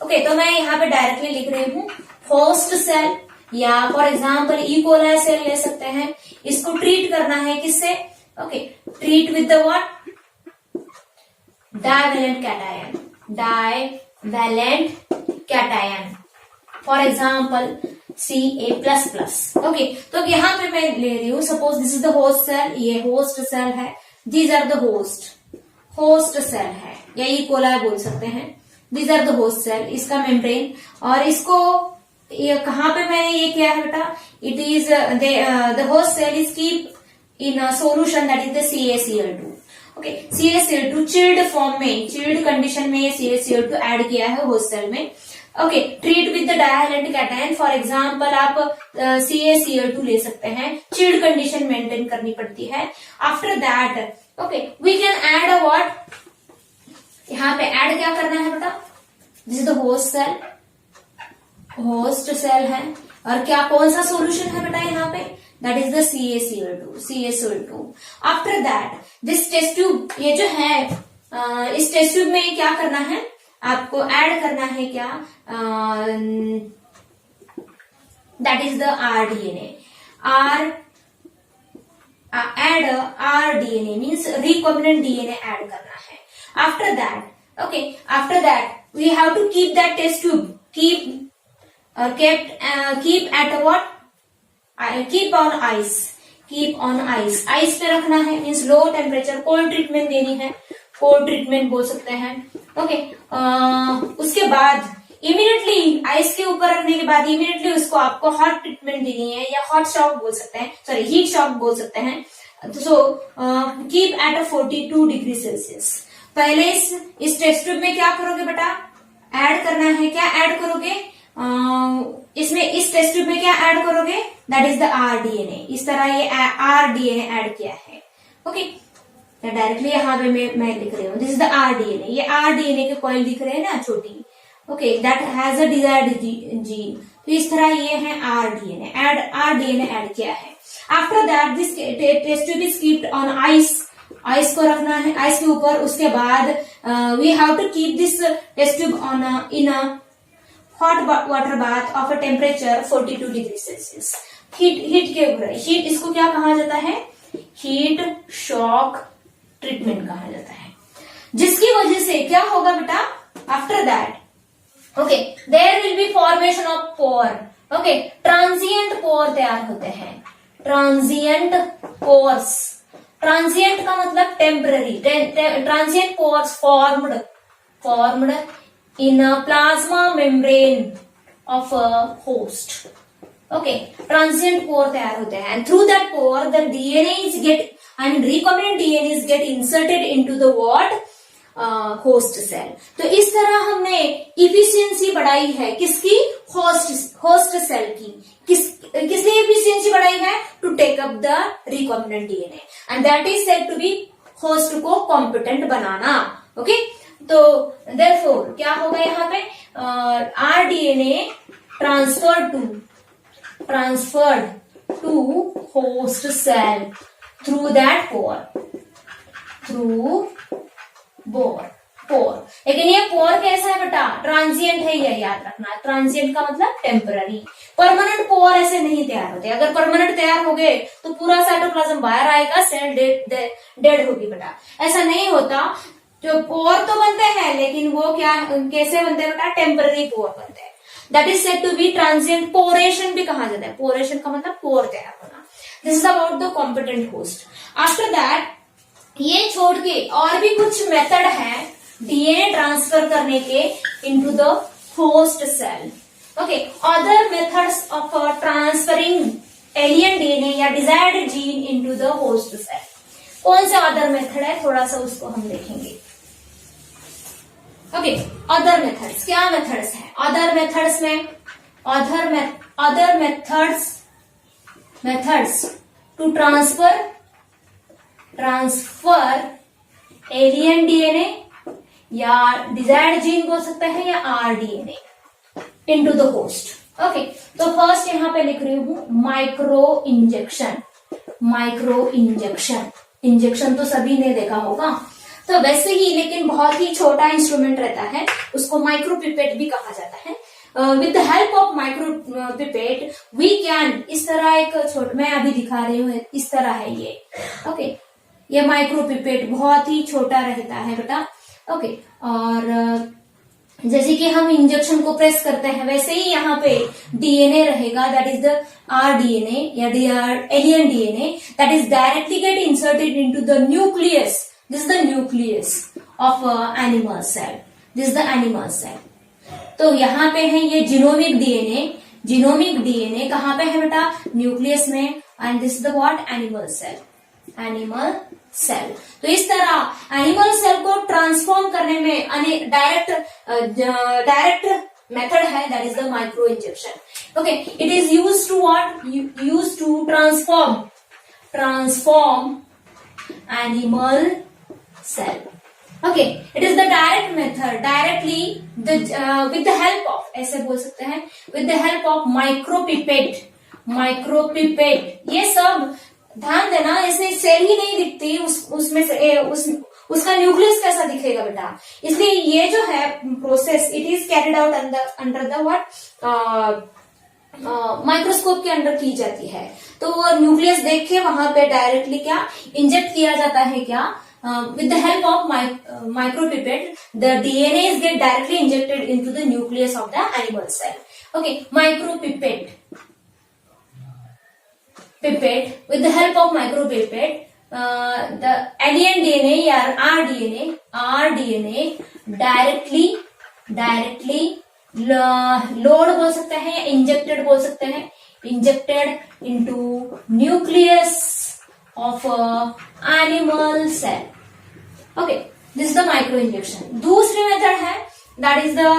Okay, तो मैं यहाँ पे डायरेक्टली लिख रही हूँ होस्ट सेल, या for example E coli cell ले सकते हैं। इसको ट्रीट करना है किससे? Okay, treat with the what? Divalent cation for example Ca++। Okay, तो यहाँ पे मैं ले रही हूँ, suppose this is the host cell, ये होस्ट सेल है, these are the host cell है, या ई कोलाई बोल सकते हैं। These are the host cell, इसका मेम्ब्रेन, और इसको ये कहाँ पे मैंने ये किया है बेटा? It is the host cell is keep in a solution that is the CaCl2। Okay, CaCl2 chilled form में, चिल्ड कंडीशन में ये CaCl2 ऐड किया है होस्ट सेल में। Okay, treat with the divalent cation, for example आप CaCl2 ले सकते हैं, चिल्ड कंडीशन मेंटेन करनी पड़ती है। After that okay we can add a what? यहाँ पे ऐड क्या करना है बेटा? This is the host cell है, और क्या कौन सा सॉल्यूशन है बेटा यहाँ पे? That is the CaCl2। After that this test tube, ये जो है इस टेस्ट ट्यूब में क्या करना है? आपको ऐड करना है क्या? That is the rDNA। add rDNA means recombinant DNA add करना है। After that we have to keep that test tube keep at what? keep on ice पे रखना है, means low temperature, cold treatment देनी है, कोल्ड ट्रीटमेंट बोल सकते हैं। ओके, उसके बाद इमीडिएटली आइस के ऊपर रखने के बाद इमीडिएटली उसको आपको हॉट ट्रीटमेंट देनी है, या हॉट शॉक बोल सकते हैं, सॉरी हीट शॉक बोल सकते हैं। So keep at 42 degree Celsius. पहले इस टेस्ट ट्यूब में क्या करोगे बेटा? ऐड करना है, क्या ऐड करोगे? इसमें इस टेस्ट ट्यूब में क्या ऐड करोगे? That is the rDNA। इस तरह ये rDNA ऐड किया है। ओके, डायरेक्टली यहाँ पे मैं लिख रही हूँ, दिस इज द rDNA। ये rDNA के कॉइल दिख रहे हैं ना छोटी, okay, that has a desired gene. तो इस तरह ये है rDNA ऐड किया है। After that this test tube is keeped on ice को रखना है आइस के ऊपर। उसके बाद we have to keep this test tube on in a hot water bath of a temperature 42 degree Celsius. Heat इसको क्या कहा जाता है? हीट शॉक ट्रीटमेंट कहा जाता है, जिसकी वजह से क्या होगा बेटा? After that okay there will be formation of pore. Okay, transient pore तैयार होते हैं। ट्रांजिएंट पोर्स, ट्रांजिएंट का मतलब temporary. Transient pores formed in a plasma membrane of a host. Okay, transient pore तैयार होते हैं, and through that pore the DNA is recombinant DNA is get inserted into the what? Host cell. तो इस तरह हमने efficiency बढ़ाई है किसकी? होस्ट सेल की। किसने इफिशियंसी बढ़ाई है? To take up the recombinant DNA, and that is said to be host को कॉम्पिटेंट बनाना। ओके, तो देयरफॉर क्या होगा यहाँ पे? rDNA transferred to host cell through that pore, लेकिन ये पोर कैसा है बेटा? ट्रांजिएंट है, ये याद रखना। ट्रांजिएंट का मतलब टेम्पररी। परमानेंट पोर ऐसे नहीं तैयार होते। अगर परमानेंट तैयार हो गए तो पूरा साइटोप्लाज्म बाहर आएगा, सेल डेड होगी बेटा, ऐसा नहीं होता। जो पोर तो बनते हैं लेकिन वो क्या कैसे बनते हैं बेटा, टेम्पररी पोर बनते हैं। That is said to be transient poration भी कहा जाता है, पोरेशन का मतलब पोर तैयार होना। This is about the competent host. After that ये छोड़ के और भी कुछ मेथड है डीएनए ट्रांसफर करने के into the host cell. Okay, other methods of transferring alien DNA या desired gene into the host cell. कौन सा अदर मेथड है, थोड़ा सा उसको हम देखेंगे। ओके, अदर मेथड्स, क्या मेथड्स हैं अदर मेथड्स में? Other methods to transfer alien DNA या डिजायर्ड जीन बोल सकते हैं या RDNA into the host. Okay, तो फर्स्ट यहां पे लिख रही हूं माइक्रो इंजेक्शन। इंजेक्शन तो सभी ने देखा होगा, तो वैसे ही लेकिन बहुत ही छोटा इंस्ट्रूमेंट रहता है, उसको माइक्रो पिपेट भी कहा जाता है। With the help of micro pipette we can, इस तरह एक मैं अभी दिखा रही हूँ, इस तरह है ये। ओके, ये माइक्रो पिपेट बहुत ही छोटा रहता है बेटा। ओके, और जैसे कि हम इंजेक्शन को प्रेस करते हैं वैसे ही यहाँ पे डीएनए रहेगा, दैट इज द आरडीएनए या alien DNA, that is directly get inserted into the nucleus. This is the nucleus of animal cell, this is the animal cell. तो यहाँ पे है ये जीनोमिक डीएनए कहाँ पे है बेटा, न्यूक्लियस में, and this is the what, animal cell. तो इस तरह एनिमल सेल को ट्रांसफॉर्म करने में डायरेक्ट मेथड है, that is the micro injection. Okay, it is used to what, used to transform animal cell. Okay, it is the direct method, directly with the help of, ऐसे बोल सकते हैं, with the help of micropipette। ये सब ध्यान देना, ऐसे cell ही नहीं दिखती उसमें से उसका न्यूक्लियस कैसा दिखेगा बेटा, इसलिए ये जो है process it is carried out under the what, microscope के अंडर की जाती है। तो वो न्यूक्लियस देख के वहां पे डायरेक्टली क्या इंजेक्ट किया जाता है, क्या with the help of micropipette, the DNA is get directly injected into the nucleus of the animal cell. Okay, micropipette, with the help of micropipette, the alien DNA or rDNA directly load बोल सकते हैं, injected बोल सकते हैं, injected into nucleus of animal cell. Okay, this is the micro injection. दूसरी method है, that is the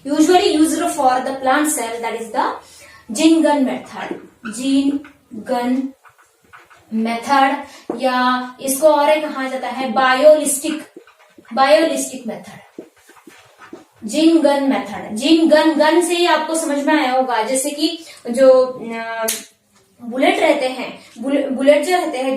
usually used for the plant cell, that is the gene gun method, या इसको और एक कहा जाता है बायोलिस्टिक मेथड। जीन गन से ही आपको समझ में आया होगा, जैसे कि जो बुलेट रहते हैं, बुलेट जो रहते हैं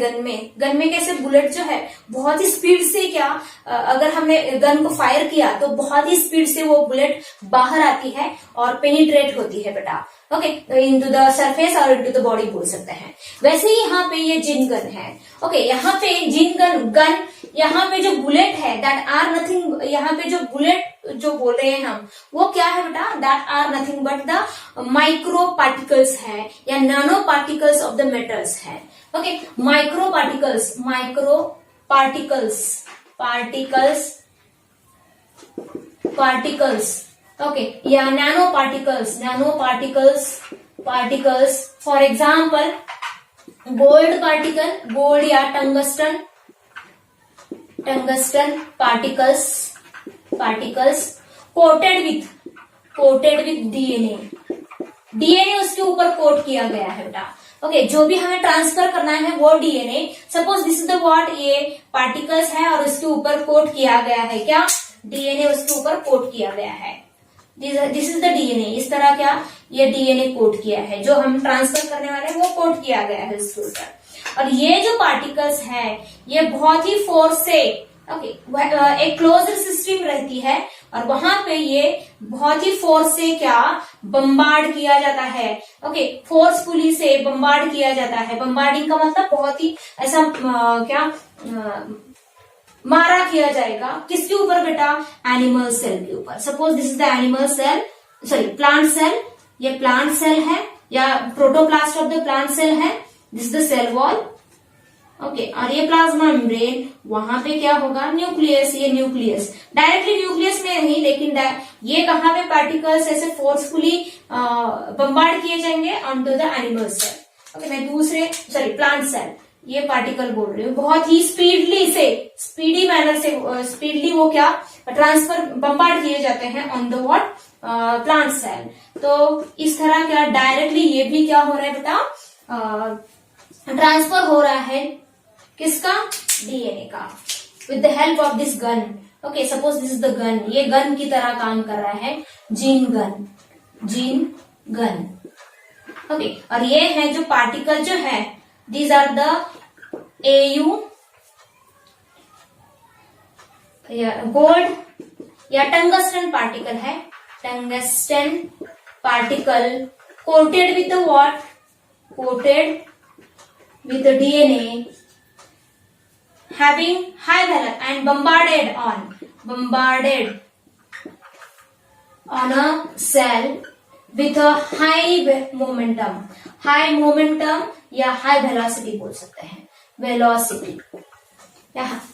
गन में कैसे बुलेट जो है बहुत ही स्पीड से क्या, अगर हमने गन को फायर किया तो बहुत ही स्पीड से वो बुलेट बाहर आती है और पेनिट्रेट होती है बेटा। ओके, इनटू द सरफेस और इनटू द बॉडी बोल सकते हैं। वैसे ही यहाँ पे ये जिन गन है। ओके, यहाँ पे जिन गन यहाँ पे जो बुलेट है दैट आर नथिंग, यहाँ पे जो बुलेट जो बोल रहे हैं हम वो क्या है बेटा, that are nothing but the micro particles है या nano particles of the metals है। ओके, माइक्रो पार्टिकल्स ओके, या nano particles for example gold या tungsten particles coated with DNA उसके ऊपर कोट किया गया है बेटा। ओके, जो भी हमें ट्रांसफर करना है वो DNA, suppose this is the what, ये पार्टिकल्स है और उसके ऊपर कोट किया गया है, क्या डीएनए उसके ऊपर कोट किया गया है, दिस इज द डीएनए। इस तरह क्या ये डीएनए कोट किया है, जो हम ट्रांसफर करने वाले हैं वो कोट किया गया है इसके ऊपर। और ये जो पार्टिकल्स है ये बहुत ही फोर्स से, ओके, एक क्लोज्ड सिस्टम रहती है और वहां पे ये बहुत ही फोर्स से क्या बम्बार्ड किया जाता है। ओके, फोर्सफुली से बम्बार्ड किया जाता है। बम्बार्डिंग का मतलब बहुत ही ऐसा क्या मारा किया जाएगा किसके ऊपर बेटा, एनिमल सेल के ऊपर। Suppose this is the animal cell, sorry plant cell, ये प्लांट सेल है या protoplast of the plant cell है, this is the cell wall, okay. और ये प्लाज्मा मेम्ब्रेन, वहां पे क्या होगा, न्यूक्लियस, ये न्यूक्लियस डायरेक्टली न्यूक्लियस में नहीं, लेकिन ये कहाँ पे पार्टिकल्स ऐसे फोर्सफुली बम्बार्ड किए जाएंगे on to the animal cell, okay. मैं दूसरे सॉरी प्लांट सेल, ये पार्टिकल बोल रही हूँ, बहुत ही स्पीडी मैनर से स्पीडली वो क्या ट्रांसफर बम्बार्ड किए जाते हैं on the what, plant cell. तो इस तरह क्या डायरेक्टली ये भी क्या हो रहा है बेटा, ट्रांसफर हो रहा है किसका, डीएनए का, with the help of this gun, okay. Suppose this is the gun, ये गन की तरह काम कर रहा है, जीन गन, ओके। और ये है जो पार्टिकल जो है, these are the AU gold या टंगस्टन पार्टिकल है, tungsten particle coated with the what, coated with the DNA having high valence and bombarded on a cell with a high momentum या high velocity बोल सकते हैं, velocity,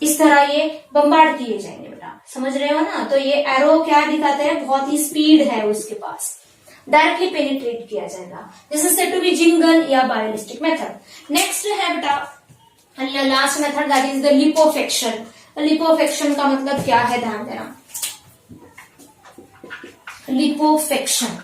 इस तरह ये bombard किए जाएंगे बेटा, समझ रहे हो ना। तो ये एरो क्या दिखाते हैं, बहुत ही स्पीड है उसके पास, डायरेक्टली पेनिट्रेट किया जाएगा। This is said to be gene gun या बायोलिस्टिक मेथड। नेक्स्ट है बेटा last method, that is the lipofection. Lipofection का मतलब क्या है, ध्यान देना, लिपोफेक्शन,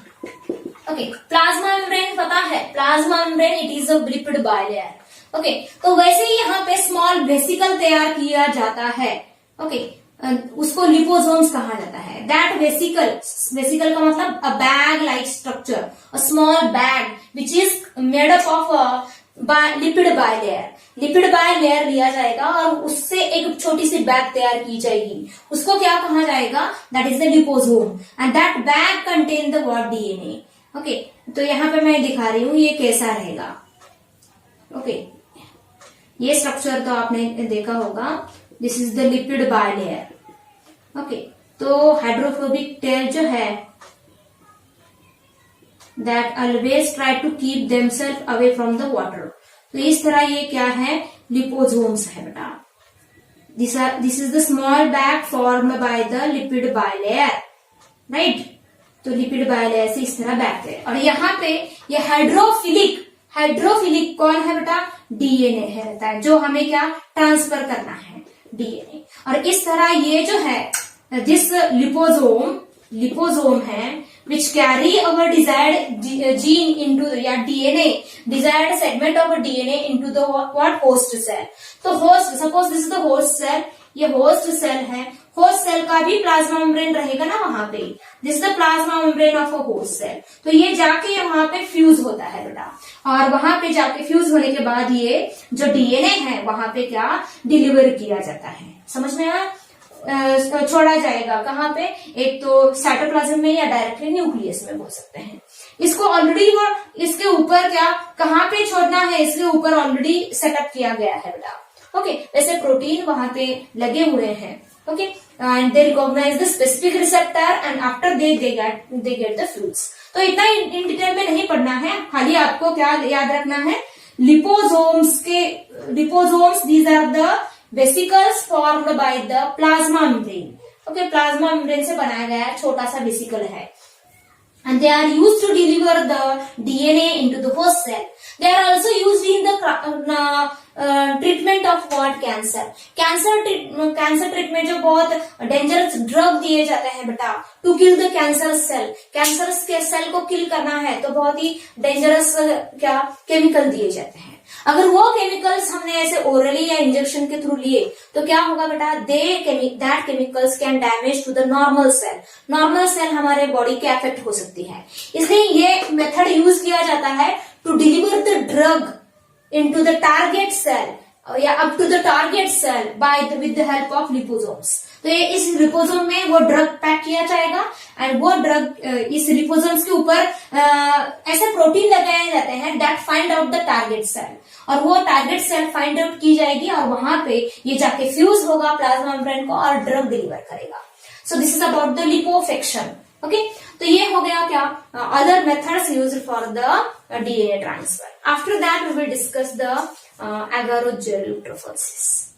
ओके। प्लाज्मा मेम्ब्रेन पता है, plasma membrane it is a lipid bilayer, okay. तो वैसे ही यहाँ पे स्मॉल वेसिकल तैयार किया जाता है, ओके। उसको लिपोसोम्स कहा जाता है। दैट वेसिकल का मतलब अ bag like structure, a small bag which is made up of lipid bilayer. Lipid bilayer लिया जाएगा और उससे एक छोटी सी बैग तैयार की जाएगी, उसको क्या कहा जाएगा, that is the liposome, and that bag contain the what, DNA, okay. तो यहाँ पे मैं दिखा रही हूँ ये कैसा रहेगा, ओके। ये स्ट्रक्चर तो आपने देखा होगा, this is the lipid bilayer, okay. तो हाइड्रोफोबिक टेल जो है, that always try to keep themselves away from the water. तो इस तरह ये क्या है, लिपोसोम्स है बेटा। This is the small bag formed by the lipid bilayer, right. तो लिपिड बाइलेयर से इस तरह बैग है। और यहाँ पे ये हाइड्रोफिलिक कौन है बेटा, डीएनए है रहता है, जो हमें क्या ट्रांसफर करना है, डीएनए। और इस तरह ये जो है दिस लिपोसोम है which carry our desired gene into या DNA, desired segment of DNA into the what, host cell. तो host, suppose this is the host cell, ये होस्ट सेल है, होस्ट सेल का भी प्लाज्मा मेम्ब्रेन रहेगा ना वहां पे, this is the plasma membrane of a host cell. तो ये जाके वहां पे फ्यूज होता है बेटा, और वहां पे जाके फ्यूज होने के बाद ये जो डीएनए है वहां पे क्या डिलीवर किया जाता है, समझ में आया, छोड़ा जाएगा कहाँ पे, एक तो साइटोप्लाज्म में या डायरेक्टली न्यूक्लियस में बोल सकते हैं। इसको ऑलरेडी वो इसके ऊपर क्या कहाँ पे छोड़ना है, इसके ऊपर ऑलरेडी सेटअप किया गया है बेटा, ओके। वैसे प्रोटीन वहां पे लगे हुए हैं, okay, and they recognise the specific receptor and after they get the fuse. तो इतना इन डिटेल में नहीं पढ़ना है, खाली आपको क्या याद रखना है, liposomes these are the vesicles formed by the plasma membrane, okay. Plasma membrane से बनाया गया है, छोटा सा वेसिकल है, and they are used to deliver the DNA into the host cell. They are also used in the treatment of what, cancer. Cancer treatment जो बहुत dangerous drug दिए जाते हैं बेटा, to kill the cancer cell, cancer के cell को kill करना है तो बहुत ही डेंजरस क्या केमिकल दिए जाते हैं। अगर वो केमिकल्स हमने ऐसे ओरली या इंजेक्शन के थ्रू लिए तो क्या होगा बेटा, that chemicals can damage to the normal cell, normal cell हमारे बॉडी के अफेक्ट हो सकती है। इसलिए ये मेथड यूज किया जाता है to deliver the drug into the target cell या up to the target cell with the help of liposomes. तो ये इस रिपोसोम में वो ड्रग पैक किया जाएगा एंड वो ड्रग इस रिपोसोम्स के ऊपर ऐसे प्रोटीन लगाए जाते हैं that find out the target cell, और वो टारगेट सेल फाइंड आउट की जाएगी और वहां पे ये जाके फ्यूज होगा प्लाज्मा मेम्ब्रेन को और ड्रग डिलीवर करेगा. So this is about the lipofection. Okay, तो ये हो गया क्या other methods used for the DNA transfer. After that we will discuss the agarose gel electrophoresis.